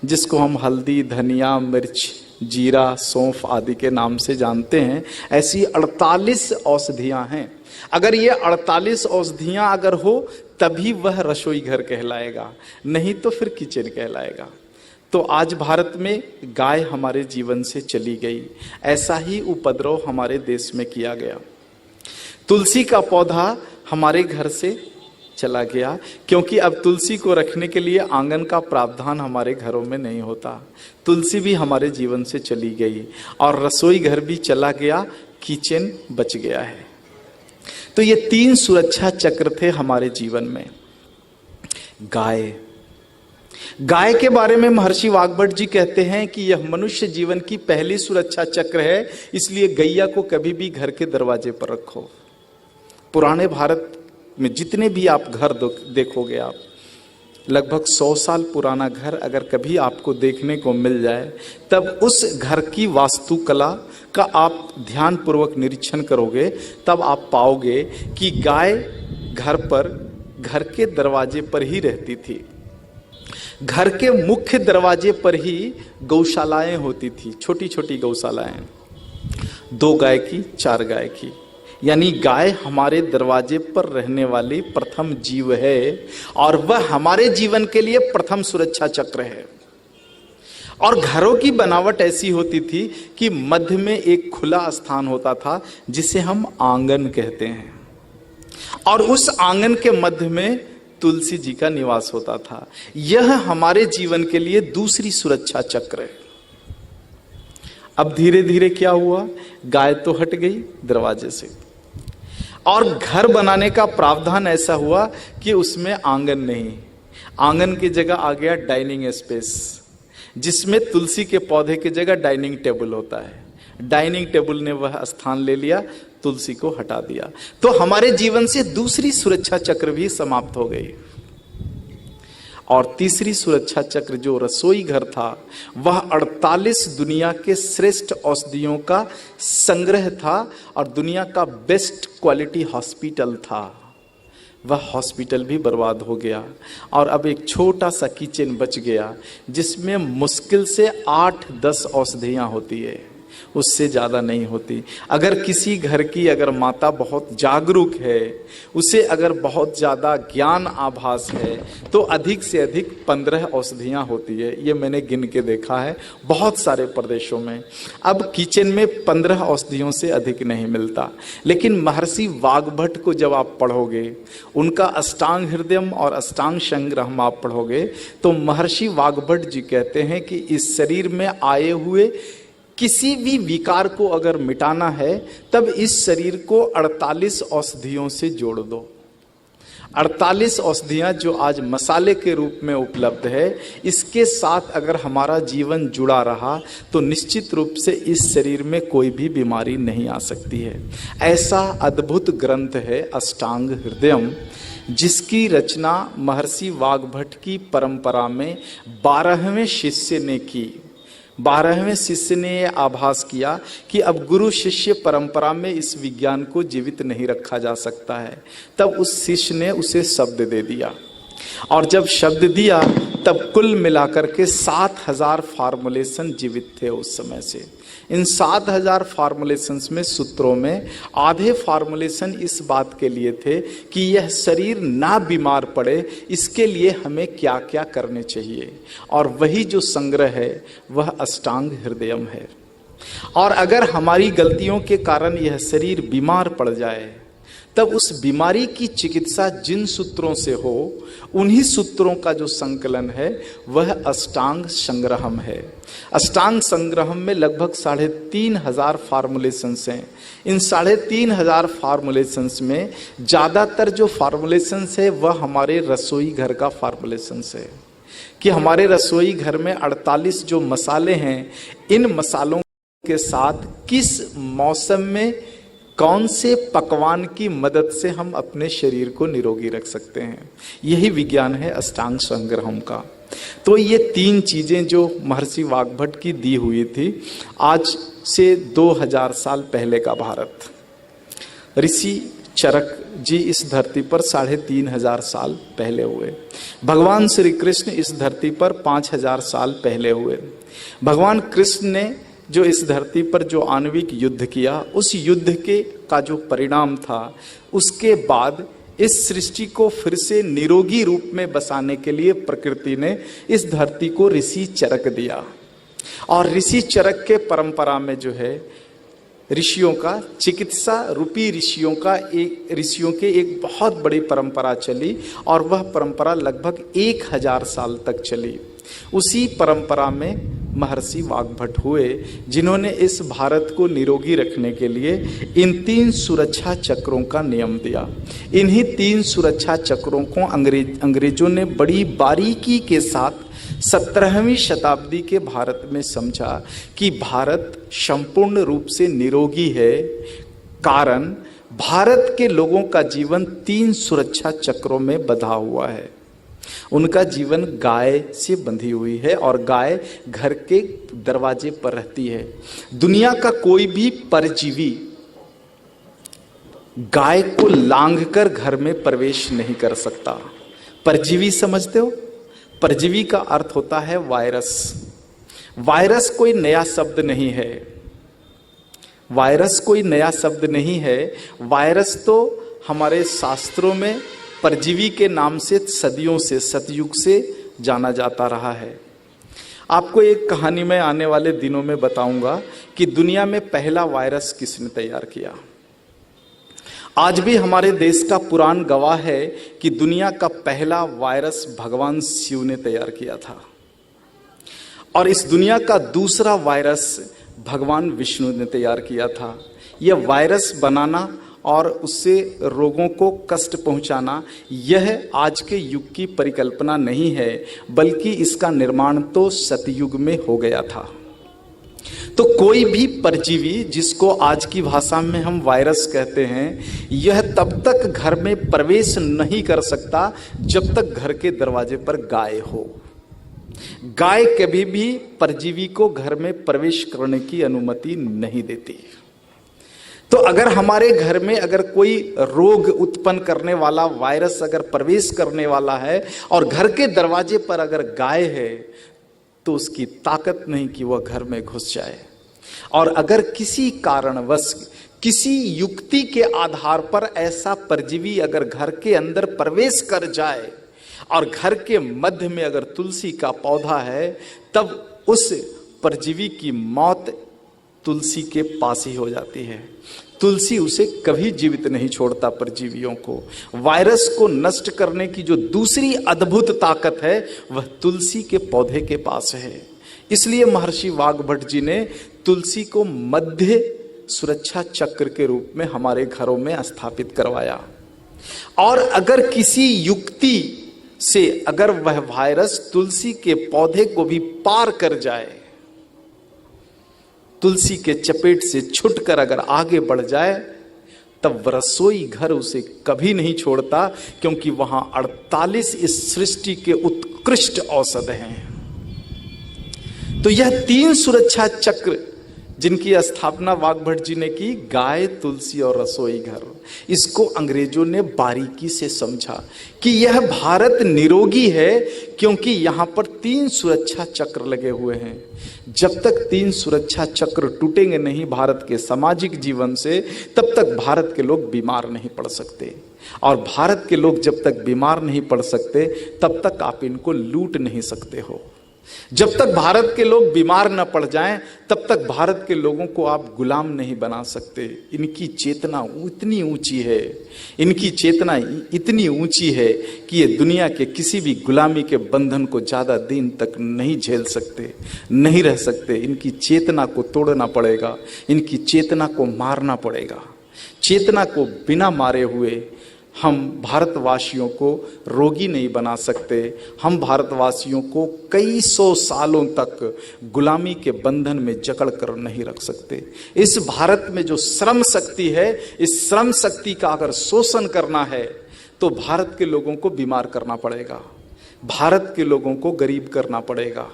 Speaker 1: जिसको हम हल्दी, धनिया, मिर्च, जीरा, सौंफ आदि के नाम से जानते हैं। ऐसी 48 औषधियां हैं। अगर ये 48 औषधियां अगर हो तभी वह रसोई घर कहलाएगा, नहीं तो फिर किचन कहलाएगा। तो आज भारत में गाय हमारे जीवन से चली गई, ऐसा ही उपद्रव हमारे देश में किया गया। तुलसी का पौधा हमारे घर से चला गया, क्योंकि अब तुलसी को रखने के लिए आंगन का प्रावधान हमारे घरों में नहीं होता। तुलसी भी हमारे जीवन से चली गई, और रसोई घर भी चला गया, किचन बच गया है। तो ये 3 सुरक्षा चक्र थे हमारे जीवन में। गाय के बारे में महर्षि वाग्भट जी कहते हैं कि यह मनुष्य जीवन की पहली सुरक्षा चक्र है, इसलिए गैया को कभी भी घर के दरवाजे पर रखो। पुराने भारत में जितने भी आप घर देखोगे, आप लगभग 100 साल पुराना घर अगर कभी आपको देखने को मिल जाए, तब उस घर की वास्तुकला का आप ध्यान पूर्वक निरीक्षण करोगे, तब आप पाओगे कि गाय घर पर, घर के दरवाजे पर ही रहती थी। घर के मुख्य दरवाजे पर ही गौशालाएं होती थी, छोटी छोटी गौशालाएं, 2 गाय की, 4 गाय की। यानी गाय हमारे दरवाजे पर रहने वाली प्रथम जीव है, और वह हमारे जीवन के लिए प्रथम सुरक्षा चक्र है। और घरों की बनावट ऐसी होती थी कि मध्य में एक खुला स्थान होता था जिसे हम आंगन कहते हैं, और उस आंगन के मध्य में तुलसी जी का निवास होता था। यह हमारे जीवन के लिए दूसरी सुरक्षा चक्र है। अब धीरे धीरे क्या हुआ, गाय तो हट गई दरवाजे से, और घर बनाने का प्रावधान ऐसा हुआ कि उसमें आंगन नहीं, आंगन की जगह आ गया डाइनिंग स्पेस, जिसमें तुलसी के पौधे की जगह डाइनिंग टेबल होता है। डाइनिंग टेबल ने वह स्थान ले लिया, तुलसी को हटा दिया। तो हमारे जीवन से दूसरी सुरक्षा चक्र भी समाप्त हो गई। और तीसरी सुरक्षा चक्र जो रसोई घर था, वह 48 दुनिया के श्रेष्ठ औषधियों का संग्रह था और दुनिया का बेस्ट क्वालिटी हॉस्पिटल था। वह हॉस्पिटल भी बर्बाद हो गया, और अब एक छोटा सा किचन बच गया जिसमें मुश्किल से 8-10 औषधियां होती है, उससे ज़्यादा नहीं होती। अगर किसी घर की अगर माता बहुत जागरूक है, उसे अगर बहुत ज़्यादा ज्ञान आभास है, तो अधिक से अधिक 15 औषधियाँ होती है। ये मैंने गिन के देखा है बहुत सारे प्रदेशों में। अब किचन में 15 औषधियों से अधिक नहीं मिलता। लेकिन महर्षि वाग्भट को जब आप पढ़ोगे, उनका अष्टांग हृदयम और अष्टांग संग्रहम आप पढ़ोगे, तो महर्षि वाग्भट जी कहते हैं कि इस शरीर में आए हुए किसी भी विकार को अगर मिटाना है, तब इस शरीर को 48 औषधियों से जोड़ दो। 48 औषधियां जो आज मसाले के रूप में उपलब्ध है, इसके साथ अगर हमारा जीवन जुड़ा रहा तो निश्चित रूप से इस शरीर में कोई भी बीमारी नहीं आ सकती है। ऐसा अद्भुत ग्रंथ है अष्टांग हृदयम, जिसकी रचना महर्षि वाग्भट की परंपरा में 12वें शिष्य ने की। 12वें शिष्य ने यह आभास किया कि अब गुरु शिष्य परंपरा में इस विज्ञान को जीवित नहीं रखा जा सकता है। तब उस शिष्य ने उसे शब्द दे दिया, और जब शब्द दिया तब कुल मिलाकर के 7000 फार्मूलेशन जीवित थे उस समय से। इन 7000 फार्मूलेशंस में, सूत्रों में, आधे फार्मूलेशन इस बात के लिए थे कि यह शरीर ना बीमार पड़े, इसके लिए हमें क्या क्या करने चाहिए। और वही जो संग्रह है वह अष्टांग हृदयम है। और अगर हमारी गलतियों के कारण यह शरीर बीमार पड़ जाए, तब उस बीमारी की चिकित्सा जिन सूत्रों से हो, उन्हीं सूत्रों का जो संकलन है वह अष्टांग संग्रहम है। अष्टांग संग्रहम में लगभग 3500 फार्मूलेशंस हैं। इन 3500 फार्मूलेशंस में ज़्यादातर जो फार्मूलेशंस है वह हमारे रसोई घर का फार्मूलेशंस है, कि हमारे रसोई घर में 48 जो मसाले हैं, इन मसालों के साथ किस मौसम में कौन से पकवान की मदद से हम अपने शरीर को निरोगी रख सकते हैं। यही विज्ञान है अष्टांग संग्रहम का। तो ये 3 चीजें जो महर्षि वाग्भट की दी हुई थी। आज से 2000 साल पहले का भारत, ऋषि चरक जी इस धरती पर 3500 साल पहले हुए। भगवान श्री कृष्ण इस धरती पर 5000 साल पहले हुए। भगवान कृष्ण ने जो इस धरती पर जो आणविक युद्ध किया, उस युद्ध के का जो परिणाम था, उसके बाद इस सृष्टि को फिर से निरोगी रूप में बसाने के लिए प्रकृति ने इस धरती को ऋषि चरक दिया। और ऋषि चरक के परंपरा में जो है, ऋषियों का, चिकित्सा रूपी ऋषियों के एक बहुत बड़ी परंपरा चली, और वह परंपरा लगभग 1000 साल तक चली। उसी परंपरा में महर्षि वाग्भट हुए, जिन्होंने इस भारत को निरोगी रखने के लिए इन 3 सुरक्षा चक्रों का नियम दिया। इन्हीं 3 सुरक्षा चक्रों को अंग्रेजों ने बड़ी बारीकी के साथ 17वीं शताब्दी के भारत में समझा कि भारत संपूर्ण रूप से निरोगी है, कारण भारत के लोगों का जीवन 3 सुरक्षा चक्रों में बंधा हुआ है। उनका जीवन गाय से बंधी हुई है और गाय घर के दरवाजे पर रहती है। दुनिया का कोई भी परजीवी गाय को लांघकर घर में प्रवेश नहीं कर सकता। परजीवी समझते हो? परजीवी का अर्थ होता है वायरस। वायरस कोई नया शब्द नहीं है। वायरस कोई नया शब्द नहीं है। वायरस तो हमारे शास्त्रों में परजीवी के नाम से सदियों से, सतयुग से जाना जाता रहा है। आपको एक कहानी में आने वाले दिनों में बताऊंगा कि दुनिया में पहला वायरस किसने तैयार किया। आज भी हमारे देश का पुराण गवाह है कि दुनिया का पहला वायरस भगवान शिव ने तैयार किया था और इस दुनिया का दूसरा वायरस भगवान विष्णु ने तैयार किया था। यह वायरस बनाना और उससे रोगों को कष्ट पहुंचाना यह आज के युग की परिकल्पना नहीं है, बल्कि इसका निर्माण तो सतयुग में हो गया था। तो कोई भी परजीवी जिसको आज की भाषा में हम वायरस कहते हैं, यह तब तक घर में प्रवेश नहीं कर सकता जब तक घर के दरवाजे पर गाय हो। गाय कभी भी परजीवी को घर में प्रवेश करने की अनुमति नहीं देती। तो अगर हमारे घर में अगर कोई रोग उत्पन्न करने वाला वायरस अगर प्रवेश करने वाला है और घर के दरवाजे पर अगर गाय है, तो उसकी ताकत नहीं कि वह घर में घुस जाए। और अगर किसी कारणवश किसी युक्ति के आधार पर ऐसा परजीवी अगर घर के अंदर प्रवेश कर जाए और घर के मध्य में अगर तुलसी का पौधा है, तब उस परजीवी की मौत तुलसी के पास ही हो जाती है। तुलसी उसे कभी जीवित नहीं छोड़ता परजीवियों को। वायरस को नष्ट करने की जो दूसरी अद्भुत ताकत है वह तुलसी के पौधे के पास है। इसलिए महर्षि वाग्भट जी ने तुलसी को मध्य सुरक्षा चक्र के रूप में हमारे घरों में स्थापित करवाया। और अगर किसी युक्ति से अगर वह वायरस तुलसी के पौधे को भी पार कर जाए, तुलसी के चपेट से छूटकर अगर आगे बढ़ जाए, तब रसोई घर उसे कभी नहीं छोड़ता, क्योंकि वहां 48 इस सृष्टि के उत्कृष्ट औषध हैं। तो यह 3 सुरक्षा चक्र जिनकी स्थापना वाग्भट जी ने की, गाय, तुलसी और रसोई घर, इसको अंग्रेजों ने बारीकी से समझा कि यह भारत निरोगी है क्योंकि यहां पर 3 सुरक्षा चक्र लगे हुए हैं। जब तक 3 सुरक्षा चक्र टूटेंगे नहीं भारत के सामाजिक जीवन से, तब तक भारत के लोग बीमार नहीं पड़ सकते। और भारत के लोग जब तक बीमार नहीं पड़ सकते, तब तक आप इनको लूट नहीं सकते हो। जब तक भारत के लोग बीमार न पड़ जाएं, तब तक भारत के लोगों को आप गुलाम नहीं बना सकते। इनकी चेतना इतनी ऊंची है, इनकी चेतना इतनी ऊंची है कि ये दुनिया के किसी भी गुलामी के बंधन को ज्यादा दिन तक नहीं झेल सकते, नहीं रह सकते। इनकी चेतना को तोड़ना पड़ेगा, इनकी चेतना को मारना पड़ेगा। चेतना को बिना मारे हुए हम भारतवासियों को रोगी नहीं बना सकते। हम भारतवासियों को कई 100 सालों तक गुलामी के बंधन में जकड़ कर नहीं रख सकते। इस भारत में जो श्रम शक्ति है, इस श्रम शक्ति का अगर शोषण करना है तो भारत के लोगों को बीमार करना पड़ेगा, भारत के लोगों को गरीब करना पड़ेगा,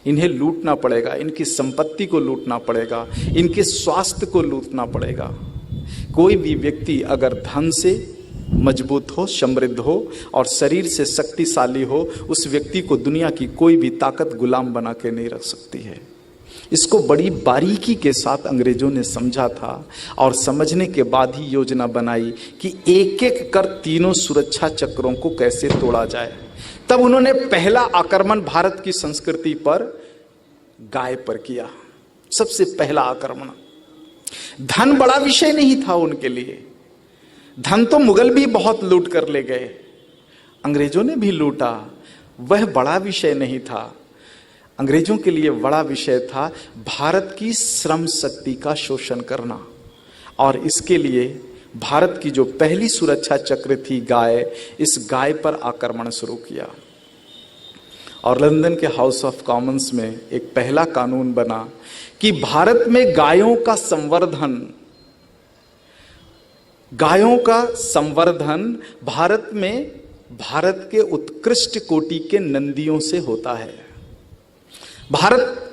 Speaker 1: इन्हें लूटना पड़ेगा, इनकी संपत्ति को लूटना पड़ेगा, इनके स्वास्थ्य को लूटना पड़ेगा। कोई भी व्यक्ति अगर धन से मजबूत हो, समृद्ध हो और शरीर से शक्तिशाली हो, उस व्यक्ति को दुनिया की कोई भी ताकत गुलाम बना के नहीं रख सकती है। इसको बड़ी बारीकी के साथ अंग्रेजों ने समझा था और समझने के बाद ही योजना बनाई कि एक एक कर 3 सुरक्षा चक्रों को कैसे तोड़ा जाए। तब उन्होंने पहला आक्रमण भारत की संस्कृति पर गाय पर किया। सबसे पहला आक्रमण। धन बड़ा विषय नहीं था उनके लिए। धन तो मुगल भी बहुत लूट कर ले गए, अंग्रेजों ने भी लूटा, वह बड़ा विषय नहीं था। अंग्रेजों के लिए बड़ा विषय था भारत की श्रम शक्ति का शोषण करना। और इसके लिए भारत की जो पहली सुरक्षा चक्र थी गाय, इस गाय पर आक्रमण शुरू किया। और लंदन के हाउस ऑफ कॉमन्स में एक पहला कानून बना कि भारत में गायों का संवर्धन भारत में भारत के उत्कृष्ट कोटि के नंदियों से होता है। भारत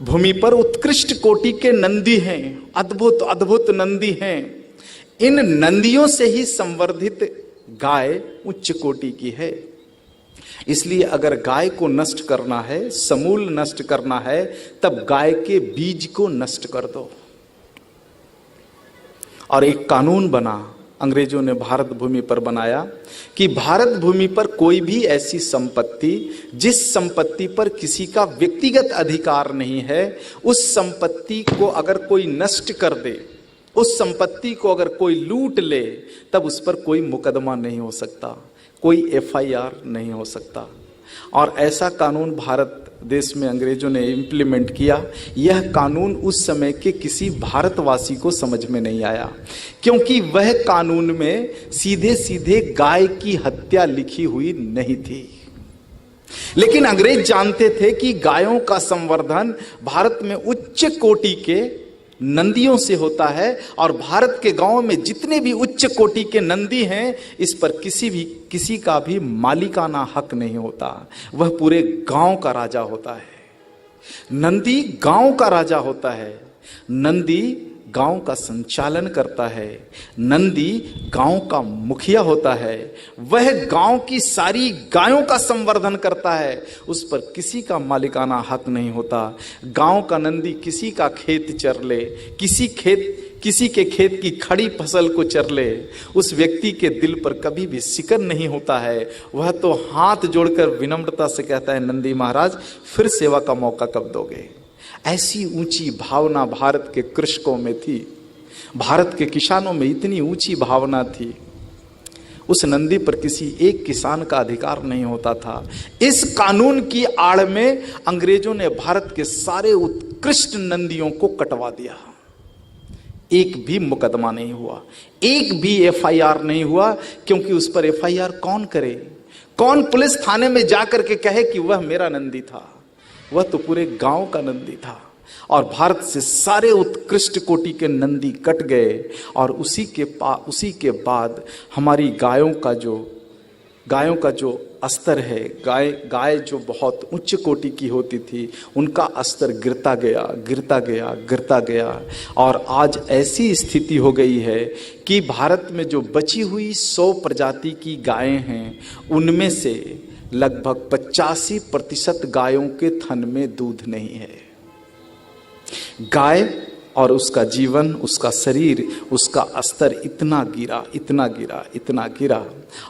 Speaker 1: भूमि पर उत्कृष्ट कोटि के नंदी हैं, अद्भुत अद्भुत नंदी हैं। इन नंदियों से ही संवर्धित गाय उच्च कोटि की है। इसलिए अगर गाय को नष्ट करना है, समूल नष्ट करना है, तब गाय के बीज को नष्ट कर दो। और एक कानून बना, अंग्रेजों ने भारत भूमि पर बनाया कि भारत भूमि पर कोई भी ऐसी संपत्ति जिस संपत्ति पर किसी का व्यक्तिगत अधिकार नहीं है, उस संपत्ति को अगर कोई नष्ट कर दे, उस संपत्ति को अगर कोई लूट ले, तब उस पर कोई मुकदमा नहीं हो सकता, कोई एफआईआर नहीं हो सकता। और ऐसा कानून भारत देश में अंग्रेजों ने इंप्लीमेंट किया। यह कानून उस समय के किसी भारतवासी को समझ में नहीं आया, क्योंकि वह कानून में सीधे सीधे गाय की हत्या लिखी हुई नहीं थी। लेकिन अंग्रेज जानते थे कि गायों का संवर्धन भारत में उच्च कोटि के नंदियों से होता है, और भारत के गांवों में जितने भी उच्च कोटि के नंदी हैं, इस पर किसी का भी मालिकाना हक नहीं होता। वह पूरे गांव का राजा होता है। नंदी गांव का राजा होता है। नंदी गांव का संचालन करता है। नंदी गांव का मुखिया होता है। वह गांव की सारी गायों का संवर्धन करता है। उस पर किसी का मालिकाना हक नहीं होता। गांव का नंदी किसी का खेत चर ले, किसी के खेत की खड़ी फसल को चर ले, उस व्यक्ति के दिल पर कभी भी सिकन नहीं होता है। वह तो हाथ जोड़कर विनम्रता से कहता है, नंदी महाराज फिर सेवा का मौका कब दोगे। ऐसी ऊंची भावना भारत के कृषकों में थी, भारत के किसानों में इतनी ऊंची भावना थी। उस नंदी पर किसी एक किसान का अधिकार नहीं होता था। इस कानून की आड़ में अंग्रेजों ने भारत के सारे उत्कृष्ट नंदियों को कटवा दिया। एक भी मुकदमा नहीं हुआ, एक भी एफआईआर नहीं हुआ, क्योंकि उस पर एफआईआर कौन करे? कौन पुलिस थाने में जाकर के कहे कि वह मेरा नंदी था? वह तो पूरे गांव का नंदी था। और भारत से सारे उत्कृष्ट कोटि के नंदी कट गए। और उसी के बाद हमारी गायों का जो स्तर है, गाय जो बहुत उच्च कोटि की होती थी, उनका स्तर गिरता गया। और आज ऐसी स्थिति हो गई है कि भारत में जो बची हुई 100 प्रजाति की गायें हैं, उनमें से लगभग 85% गायों के थन में दूध नहीं है। गाय और उसका जीवन, उसका शरीर, उसका स्तर इतना गिरा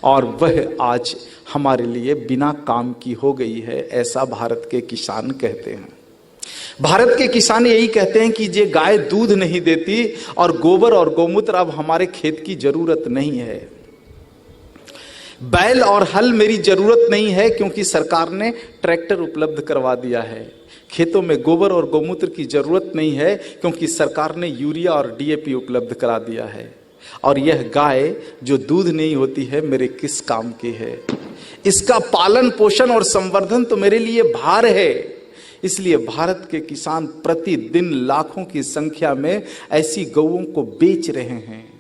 Speaker 1: और वह आज हमारे लिए बिना काम की हो गई है, ऐसा भारत के किसान कहते हैं। भारत के किसान यही कहते हैं कि ये गाय दूध नहीं देती और गोबर और गौमूत्र अब हमारे खेत की जरूरत नहीं है। बैल और हल मेरी जरूरत नहीं है, क्योंकि सरकार ने ट्रैक्टर उपलब्ध करवा दिया है। खेतों में गोबर और गौमूत्र की जरूरत नहीं है, क्योंकि सरकार ने यूरिया और डीएपी उपलब्ध करा दिया है। और यह गाय जो दूध नहीं होती है, मेरे किस काम की है? इसका पालन पोषण और संवर्धन तो मेरे लिए भार है। इसलिए भारत के किसान प्रतिदिन लाखों की संख्या में ऐसी गौओं को बेच रहे हैं,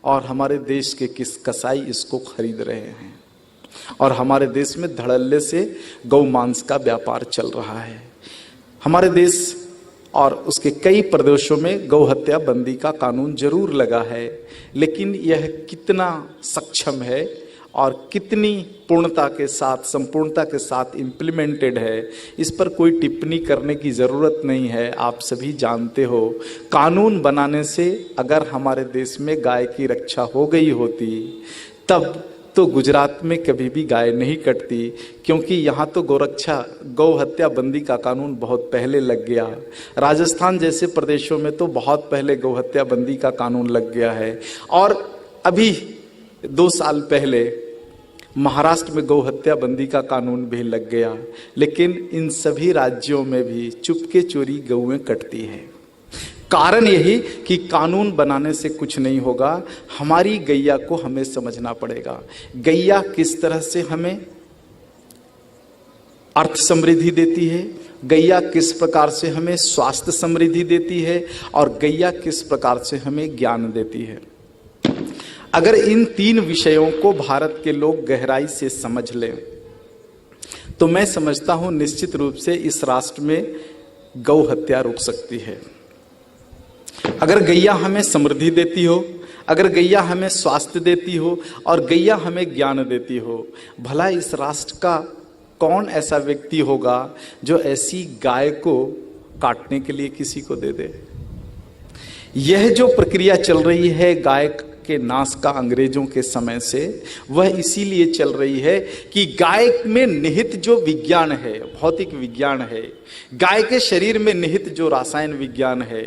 Speaker 1: और हमारे देश के कसाई इसको खरीद रहे हैं। और हमारे देश में धड़ल्ले से गौ मांस का व्यापार चल रहा है। हमारे देश और उसके कई प्रदेशों में गौ हत्या बंदी का कानून जरूर लगा है, लेकिन यह कितना सक्षम है और कितनी पूर्णता के साथ, संपूर्णता के साथ इम्प्लीमेंटेड है, इस पर कोई टिप्पणी करने की ज़रूरत नहीं है। आप सभी जानते हो, कानून बनाने से अगर हमारे देश में गाय की रक्षा हो गई होती, तब तो गुजरात में कभी भी गाय नहीं कटती, क्योंकि यहाँ तो गौ हत्या बंदी का कानून बहुत पहले लग गया। राजस्थान जैसे प्रदेशों में तो बहुत पहले गौ हत्या बंदी का कानून लग गया है। और अभी 2 साल पहले महाराष्ट्र में गौ हत्या बंदी का कानून भी लग गया। लेकिन इन सभी राज्यों में भी चुपके चोरी गौएं कटती हैं। कारण यही कि कानून बनाने से कुछ नहीं होगा। हमारी गैया को हमें समझना पड़ेगा। गैया किस तरह से हमें अर्थ समृद्धि देती है, गैया किस प्रकार से हमें स्वास्थ्य समृद्धि देती है, और गैया किस प्रकार से हमें ज्ञान देती है। अगर इन 3 विषयों को भारत के लोग गहराई से समझ लें तो मैं समझता हूं निश्चित रूप से इस राष्ट्र में गौ हत्या रुक सकती है। अगर गैया हमें समृद्धि देती हो, अगर गैया हमें स्वास्थ्य देती हो और गैया हमें ज्ञान देती हो, भला इस राष्ट्र का कौन ऐसा व्यक्ति होगा जो ऐसी गाय को काटने के लिए किसी को दे दे। यह जो प्रक्रिया चल रही है गाय के नाश का अंग्रेजों के समय से, वह इसीलिए चल रही है कि गाय में निहित जो विज्ञान है, भौतिक विज्ञान है, गाय के शरीर में निहित जो रसायन विज्ञान है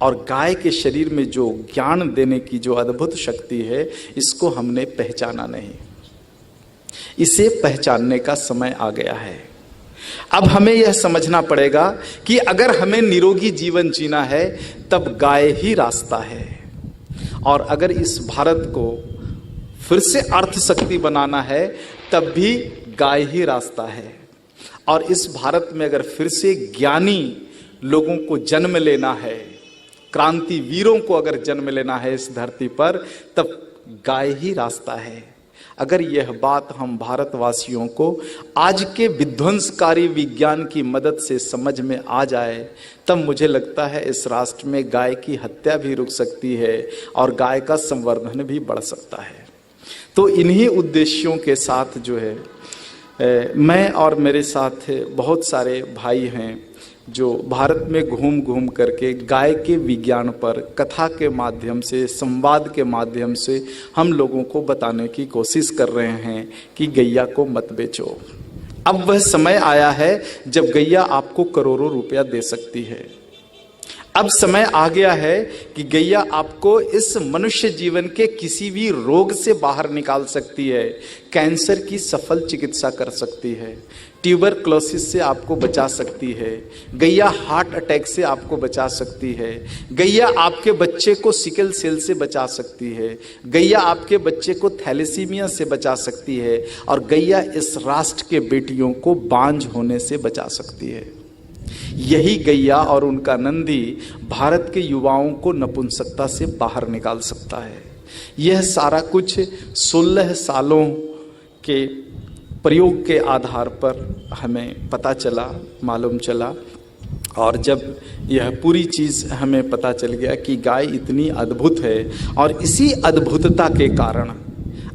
Speaker 1: और गाय के शरीर में जो ज्ञान देने की जो अद्भुत शक्ति है, इसको हमने पहचाना नहीं। इसे पहचानने का समय आ गया है। अब हमें यह समझना पड़ेगा कि अगर हमें निरोगी जीवन जीना है तब गाय ही रास्ता है, और अगर इस भारत को फिर से अर्थ शक्ति बनाना है तब भी गाय ही रास्ता है। और इस भारत में अगर फिर से ज्ञानी लोगों को जन्म लेना है, क्रांति वीरों को अगर जन्म लेना है इस धरती पर, तब गाय ही रास्ता है। अगर यह बात हम भारतवासियों को आज के विध्वंसकारी विज्ञान की मदद से समझ में आ जाए, तब मुझे लगता है इस राष्ट्र में गाय की हत्या भी रुक सकती है और गाय का संवर्धन भी बढ़ सकता है। तो इन्हीं उद्देश्यों के साथ जो है मैं और मेरे साथ बहुत सारे भाई हैं जो भारत में घूम घूम करके गाय के विज्ञान पर कथा के माध्यम से, संवाद के माध्यम से हम लोगों को बताने की कोशिश कर रहे हैं कि गैया को मत बेचो। अब वह समय आया है जब गैया आपको करोड़ों रुपया दे सकती है। अब समय आ गया है कि गैया आपको इस मनुष्य जीवन के किसी भी रोग से बाहर निकाल सकती है, कैंसर की सफल चिकित्सा कर सकती है, ट्यूबरक्लोसिस से आपको बचा सकती है, गैया हार्ट अटैक से आपको बचा सकती है, गैया आपके बच्चे को सिकल सेल से बचा सकती है, गैया आपके बच्चे को थैलेसीमिया से बचा सकती है, और गैया इस राष्ट्र के बेटियों को बांझ होने से बचा सकती है। यही गैया और उनका नंदी भारत के युवाओं को नपुंसकता से बाहर निकाल सकता है। यह सारा कुछ 16 सालों के प्रयोग के आधार पर हमें पता चला, मालूम चला, और जब यह पूरी चीज़ हमें पता चल गया कि गाय इतनी अद्भुत है, और इसी अद्भुतता के कारण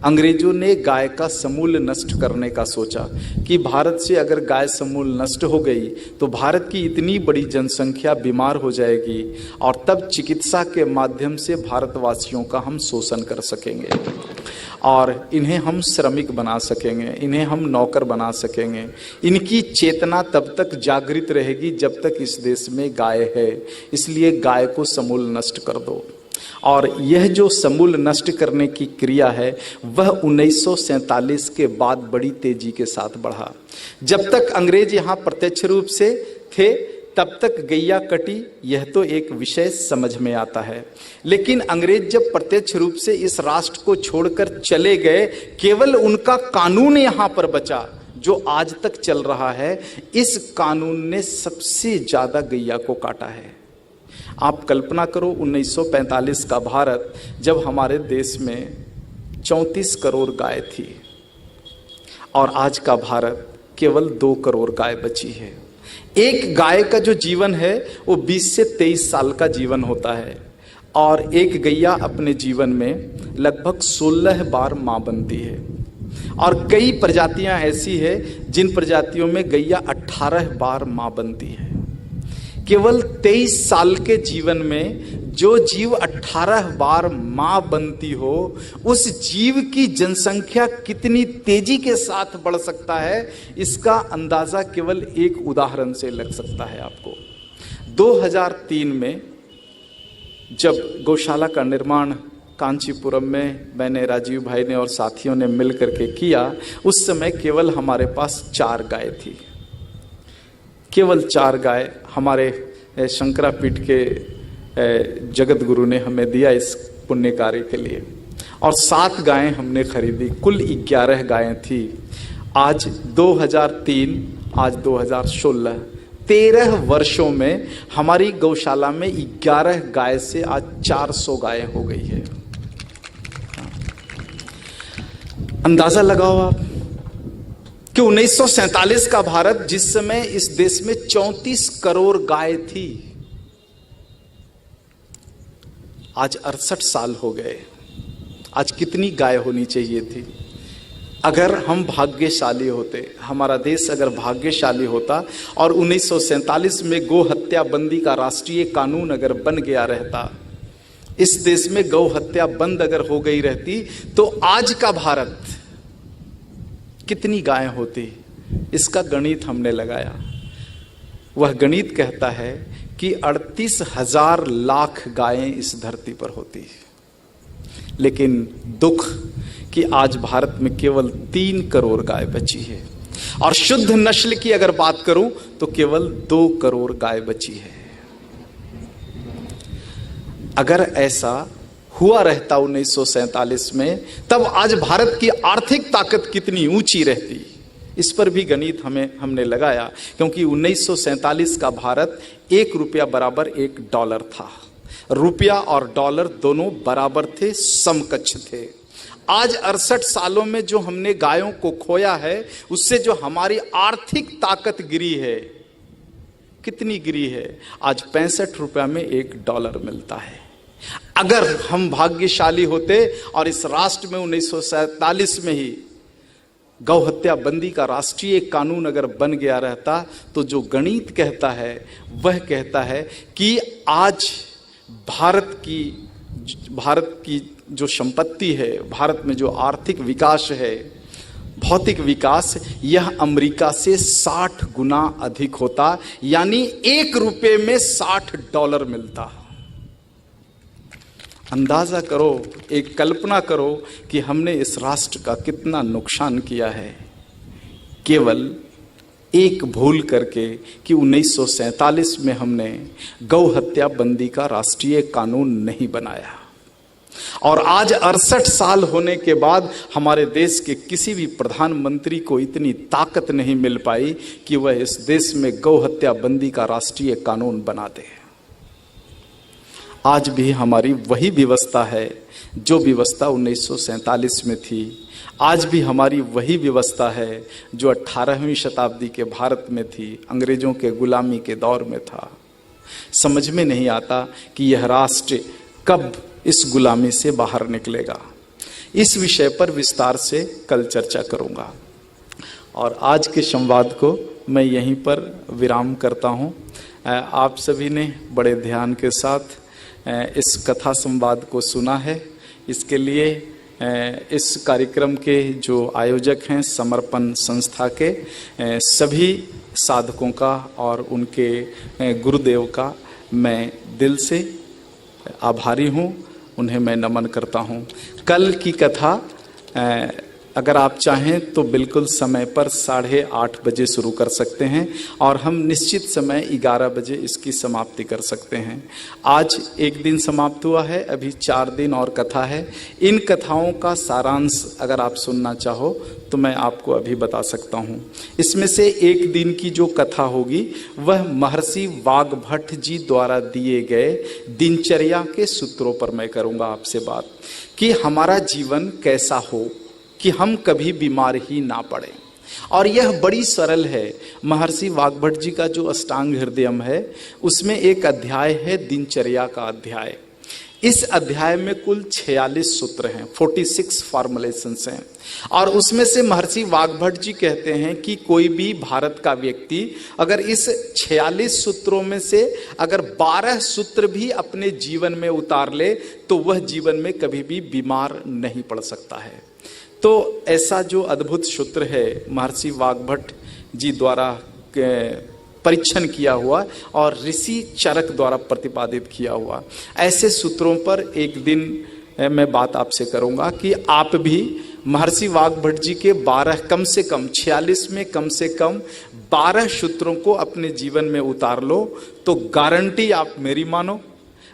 Speaker 1: अंग्रेजों ने गाय का समूल नष्ट करने का सोचा कि भारत से अगर गाय समूल नष्ट हो गई तो भारत की इतनी बड़ी जनसंख्या बीमार हो जाएगी, और तब चिकित्सा के माध्यम से भारतवासियों का हम शोषण कर सकेंगे और इन्हें हम श्रमिक बना सकेंगे, इन्हें हम नौकर बना सकेंगे। इनकी चेतना तब तक जागृत रहेगी जब तक इस देश में गाय है। इसलिए गाय को समूल नष्ट कर दो। और यह जो समूल नष्ट करने की क्रिया है वह 1947 के बाद बड़ी तेजी के साथ बढ़ा। जब तक अंग्रेज यहाँ प्रत्यक्ष रूप से थे तब तक गैया कटी, यह तो एक विषय समझ में आता है, लेकिन अंग्रेज जब प्रत्यक्ष रूप से इस राष्ट्र को छोड़कर चले गए, केवल उनका कानून यहाँ पर बचा जो आज तक चल रहा है। इस कानून ने सबसे ज्यादा गैया को काटा है। आप कल्पना करो 1945 का भारत, जब हमारे देश में 34 करोड़ गाय थी और आज का भारत केवल 2 करोड़ गाय बची है। एक गाय का जो जीवन है वो 20 से 23 साल का जीवन होता है, और एक गैया अपने जीवन में लगभग 16 बार मां बनती है। और कई प्रजातियां ऐसी है जिन प्रजातियों में गैया 18 बार मां बनती है। केवल 23 साल के जीवन में जो जीव 18 बार मां बनती हो, उस जीव की जनसंख्या कितनी तेजी के साथ बढ़ सकता है, इसका अंदाजा केवल एक उदाहरण से लग सकता है आपको। 2003 में जब गौशाला का निर्माण कांचीपुरम में मैंने, राजीव भाई ने और साथियों ने मिलकर के किया, उस समय केवल हमारे पास 4 गाय थी। केवल 4 गाय हमारे शंकरापीठ के जगत गुरु ने हमें दिया इस पुण्य कार्य के लिए, और 7 गायें हमने खरीदी। कुल 11 गायें थी। आज 2003, आज 2016, 13 वर्षों में हमारी गौशाला में 11 गाय से आज 400 गायें हो गई है। अंदाजा लगाओ आप कि 1947 का भारत, जिस समय इस देश में 34 करोड़ गाय थी, आज 68 साल हो गए। आज कितनी गाय होनी चाहिए थी? अगर हम भाग्यशाली होते, हमारा देश अगर भाग्यशाली होता और 1947 में गौ हत्या बंदी का राष्ट्रीय कानून अगर बन गया रहता, इस देश में गौ हत्या बंद अगर हो गई रहती, तो आज का भारत कितनी गायें होती? इसका गणित हमने लगाया। वह गणित कहता है कि 38,000 लाख गायें इस धरती पर होती। लेकिन दुख कि आज भारत में केवल 3 करोड़ गाय बची है, और शुद्ध नस्ल की अगर बात करूं तो केवल 2 करोड़ गाय बची है। अगर ऐसा हुआ रहता 1947 में, तब आज भारत की आर्थिक ताकत कितनी ऊंची रहती, इस पर भी गणित हमने लगाया। क्योंकि 1947 का भारत 1 रुपया बराबर 1 डॉलर था। रुपया और डॉलर दोनों बराबर थे, समकक्ष थे। आज 68 सालों में जो हमने गायों को खोया है, उससे जो हमारी आर्थिक ताकत गिरी है, कितनी गिरी है? आज 65 रुपया में 1 डॉलर मिलता है। अगर हम भाग्यशाली होते और इस राष्ट्र में 1947 में ही गौ हत्या बंदी का राष्ट्रीय कानून अगर बन गया रहता, तो जो गणित कहता है वह कहता है कि आज भारत की जो संपत्ति है, भारत में जो आर्थिक विकास है, भौतिक विकास, यह अमेरिका से 60 गुना अधिक होता। यानी 1 रुपये में 60 डॉलर मिलता। अंदाजा करो, एक कल्पना करो कि हमने इस राष्ट्र का कितना नुकसान किया है, केवल एक भूल करके कि 1947 में हमने गौ हत्या बंदी का राष्ट्रीय कानून नहीं बनाया। और आज 68 साल होने के बाद हमारे देश के किसी भी प्रधानमंत्री को इतनी ताकत नहीं मिल पाई कि वह इस देश में गौ हत्या बंदी का राष्ट्रीय कानून बना दे। आज भी हमारी वही व्यवस्था है जो व्यवस्था 1947 में थी। आज भी हमारी वही व्यवस्था है जो 18वीं शताब्दी के भारत में थी, अंग्रेजों के गुलामी के दौर में था। समझ में नहीं आता कि यह राष्ट्र कब इस गुलामी से बाहर निकलेगा। इस विषय पर विस्तार से कल चर्चा करूंगा। और आज के संवाद को मैं यहीं पर विराम करता हूं। आप सभी ने बड़े ध्यान के साथ इस कथा संवाद को सुना है। इसके लिए इस कार्यक्रम के जो आयोजक हैं, समर्पण संस्था के सभी साधकों का और उनके गुरुदेव का मैं दिल से आभारी हूँ, उन्हें मैं नमन करता हूँ। कल की कथा अगर आप चाहें तो बिल्कुल समय पर 8:30 बजे शुरू कर सकते हैं और हम निश्चित समय 11 बजे इसकी समाप्ति कर सकते हैं। आज एक दिन समाप्त हुआ है, अभी 4 दिन और कथा है। इन कथाओं का सारांश अगर आप सुनना चाहो तो मैं आपको अभी बता सकता हूँ। इसमें से एक दिन की जो कथा होगी वह महर्षि वाग्भट जी द्वारा दिए गए दिनचर्या के सूत्रों पर मैं करूँगा आपसे बात, कि हमारा जीवन कैसा हो कि हम कभी बीमार ही ना पड़े। और यह बड़ी सरल है। महर्षि वाग्भट जी का जो अष्टांग हृदयम है, उसमें एक अध्याय है दिनचर्या का अध्याय। इस अध्याय में कुल 46 सूत्र हैं, 46 फॉर्मुलेशंस हैं। और उसमें से महर्षि वाग्भट जी कहते हैं कि कोई भी भारत का व्यक्ति अगर इस 46 सूत्रों में से अगर 12 सूत्र भी अपने जीवन में उतार ले तो वह जीवन में कभी भी बीमार नहीं पड़ सकता है। तो ऐसा जो अद्भुत सूत्र है महर्षि वाग्भट जी द्वारा परीक्षण किया हुआ और ऋषि चरक द्वारा प्रतिपादित किया हुआ, ऐसे सूत्रों पर एक दिन मैं बात आपसे करूंगा कि आप भी महर्षि वाग्भट जी के 12 कम से कम 46 में कम से कम 12 सूत्रों को अपने जीवन में उतार लो तो गारंटी आप मेरी मानो,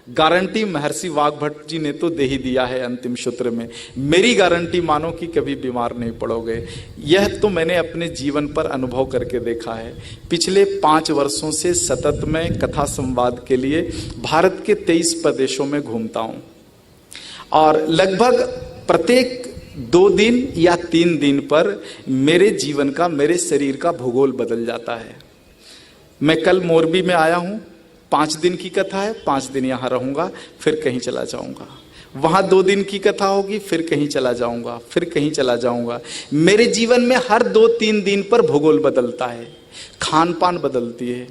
Speaker 1: गारंटी महर्षि वाग्भट जी ने तो दे ही दिया है अंतिम सूत्र में, मेरी गारंटी मानो कि कभी बीमार नहीं पड़ोगे। यह तो मैंने अपने जीवन पर अनुभव करके देखा है। पिछले 5 वर्षों से सतत मैं कथा संवाद के लिए भारत के 23 प्रदेशों में घूमता हूँ और लगभग प्रत्येक 2 दिन या 3 दिन पर मेरे जीवन का, मेरे शरीर का भूगोल बदल जाता है। मैं कल मोरबी में आया हूं, 5 दिन की कथा है, 5 दिन यहां रहूंगा, फिर कहीं चला जाऊंगा। वहां 2 दिन की कथा होगी, फिर कहीं चला जाऊंगा, फिर कहीं चला जाऊंगा। मेरे जीवन में हर 2-3 दिन पर भूगोल बदलता है, खान पान बदलती है,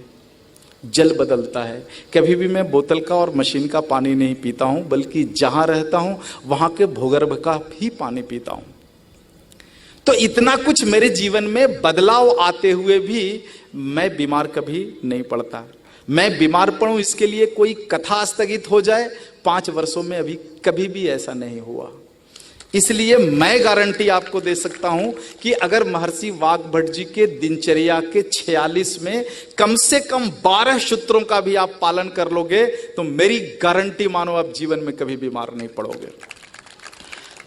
Speaker 1: जल बदलता है। कभी भी मैं बोतल का और मशीन का पानी नहीं पीता हूं, बल्कि जहां रहता हूं वहां के भूगर्भ का भी पानी पीता हूं। तो इतना कुछ मेरे जीवन में बदलाव आते हुए भी मैं बीमार कभी नहीं पड़ता। मैं बीमार पड़ूं इसके लिए कोई कथा स्थगित हो जाए, 5 वर्षों में अभी कभी भी ऐसा नहीं हुआ। इसलिए मैं गारंटी आपको दे सकता हूं कि अगर महर्षि वाग्भट जी के दिनचर्या के 46 में कम से कम 12 सूत्रों का भी आप पालन कर लोगे तो मेरी गारंटी मानो आप जीवन में कभी बीमार नहीं पड़ोगे।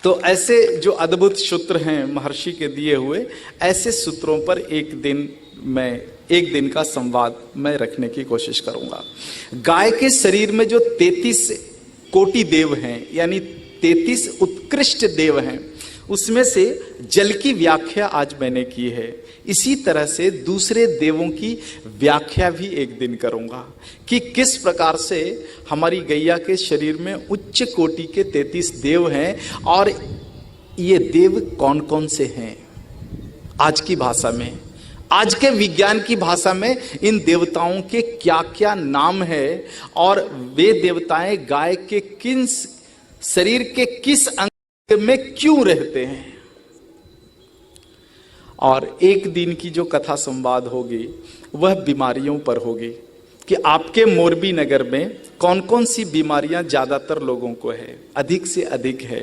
Speaker 1: तो ऐसे जो अद्भुत सूत्र हैं महर्षि के दिए हुए, ऐसे सूत्रों पर एक दिन का संवाद मैं रखने की कोशिश करूंगा। गाय के शरीर में जो 33 कोटि देव हैं, यानी 33 उत्कृष्ट देव हैं, उसमें से जल की व्याख्या आज मैंने की है। इसी तरह से दूसरे देवों की व्याख्या भी एक दिन करूंगा कि किस प्रकार से हमारी गैया के शरीर में उच्च कोटि के 33 देव हैं और ये देव कौन कौन से हैं। आज की भाषा में, आज के विज्ञान की भाषा में इन देवताओं के क्या क्या नाम है और वे देवताएं गाय के किन शरीर के किस अंग में क्यों रहते हैं। और एक दिन की जो कथा संवाद होगी वह बीमारियों पर होगी कि आपके मोरबी नगर में कौन कौन सी बीमारियां ज्यादातर लोगों को है, अधिक से अधिक है।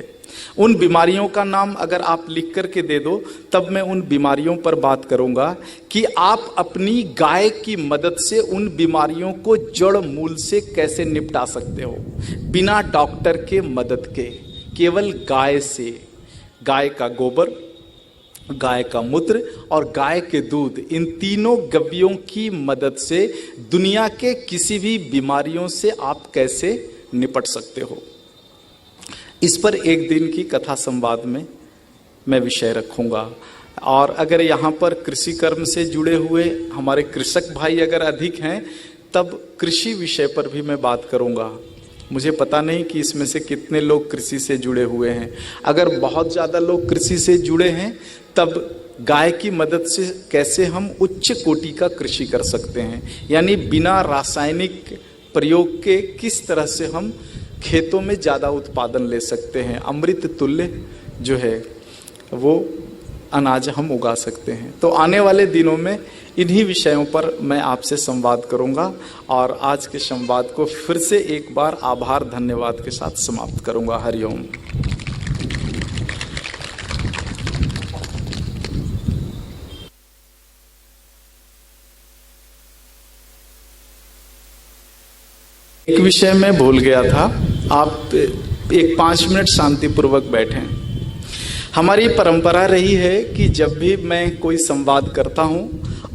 Speaker 1: उन बीमारियों का नाम अगर आप लिख करके दे दो तब मैं उन बीमारियों पर बात करूंगा कि आप अपनी गाय की मदद से उन बीमारियों को जड़ मूल से कैसे निपटा सकते हो, बिना डॉक्टर के मदद के, केवल गाय से। गाय का गोबर, गाय का मूत्र और गाय के दूध, इन तीनों गव्यों की मदद से दुनिया के किसी भी बीमारियों से आप कैसे निपट सकते हो, इस पर एक दिन की कथा संवाद में मैं विषय रखूंगा। और अगर यहाँ पर कृषि कर्म से जुड़े हुए हमारे कृषक भाई अगर अधिक हैं तब कृषि विषय पर भी मैं बात करूंगा। मुझे पता नहीं कि इसमें से कितने लोग कृषि से जुड़े हुए हैं। अगर बहुत ज़्यादा लोग कृषि से जुड़े हैं तब गाय की मदद से कैसे हम उच्च कोटि का कृषि कर सकते हैं, यानी बिना रासायनिक प्रयोग के किस तरह से हम खेतों में ज़्यादा उत्पादन ले सकते हैं, अमृत तुल्य जो है वो अनाज हम उगा सकते हैं। तो आने वाले दिनों में इन्हीं विषयों पर मैं आपसे संवाद करूंगा और आज के संवाद को फिर से एक बार आभार धन्यवाद के साथ समाप्त करूंगा। हरिओम। एक विषय मैं भूल गया था, आप एक 5 मिनट शांतिपूर्वक बैठें। हमारी परंपरा रही है कि जब भी मैं कोई संवाद करता हूं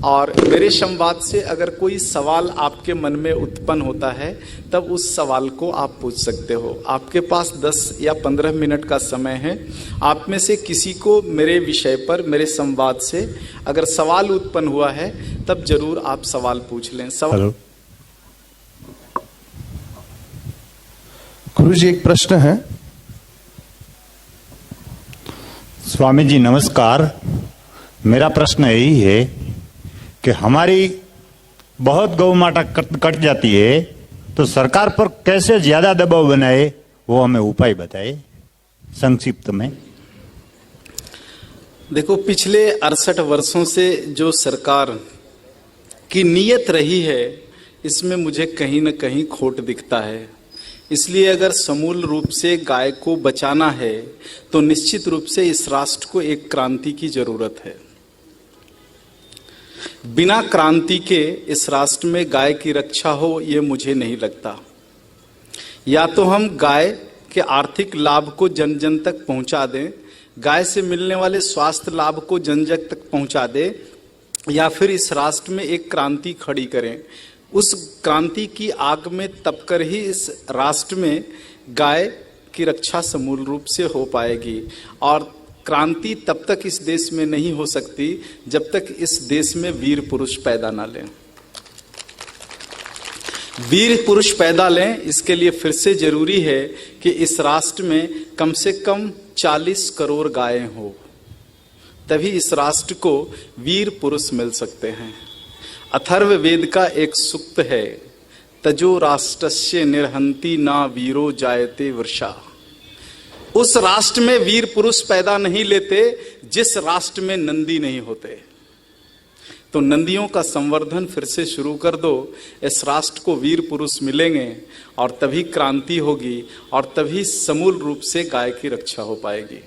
Speaker 1: और मेरे संवाद से अगर कोई सवाल आपके मन में उत्पन्न होता है तब उस सवाल को आप पूछ सकते हो। आपके पास 10 या 15 मिनट का समय है। आप में से किसी को मेरे विषय पर, मेरे संवाद से अगर सवाल उत्पन्न हुआ है तब जरूर आप सवाल पूछ लें। सवाल।
Speaker 2: गुरु जी, एक प्रश्न है।
Speaker 3: स्वामी जी नमस्कार। मेरा प्रश्न यही है कि हमारी बहुत गौ माता कट जाती है तो सरकार पर कैसे ज्यादा दबाव बनाए, वो हमें उपाय बताए संक्षिप्त में।
Speaker 1: देखो, पिछले 68 वर्षों से जो सरकार की नीयत रही है इसमें मुझे कहीं न कहीं खोट दिखता है। इसलिए अगर समूल रूप से गाय को बचाना है तो निश्चित रूप से इस राष्ट्र को एक क्रांति की जरूरत है। बिना क्रांति के इस राष्ट्र में गाय की रक्षा हो ये मुझे नहीं लगता। या तो हम गाय के आर्थिक लाभ को जन जन तक पहुंचा दें, गाय से मिलने वाले स्वास्थ्य लाभ को जन जन तक पहुंचा दें, या फिर इस राष्ट्र में एक क्रांति खड़ी करें। उस क्रांति की आग में तपकर ही इस राष्ट्र में गाय की रक्षा समूल रूप से हो पाएगी। और क्रांति तब तक इस देश में नहीं हो सकती जब तक इस देश में वीर पुरुष पैदा ना लें। वीर पुरुष पैदा लें, इसके लिए फिर से जरूरी है कि इस राष्ट्र में कम से कम 40 करोड़ गायें हो, तभी इस राष्ट्र को वीर पुरुष मिल सकते हैं। अथर्व वेद का एक सूक्त है, तजो राष्ट्रस्य निर्हंति ना वीरो जायते वृषा। उस राष्ट्र में वीर पुरुष पैदा नहीं लेते जिस राष्ट्र में नंदी नहीं होते। तो नंदियों का संवर्धन फिर से शुरू कर दो, इस राष्ट्र को वीर पुरुष मिलेंगे और तभी क्रांति होगी और तभी समूल रूप से गाय की रक्षा हो पाएगी।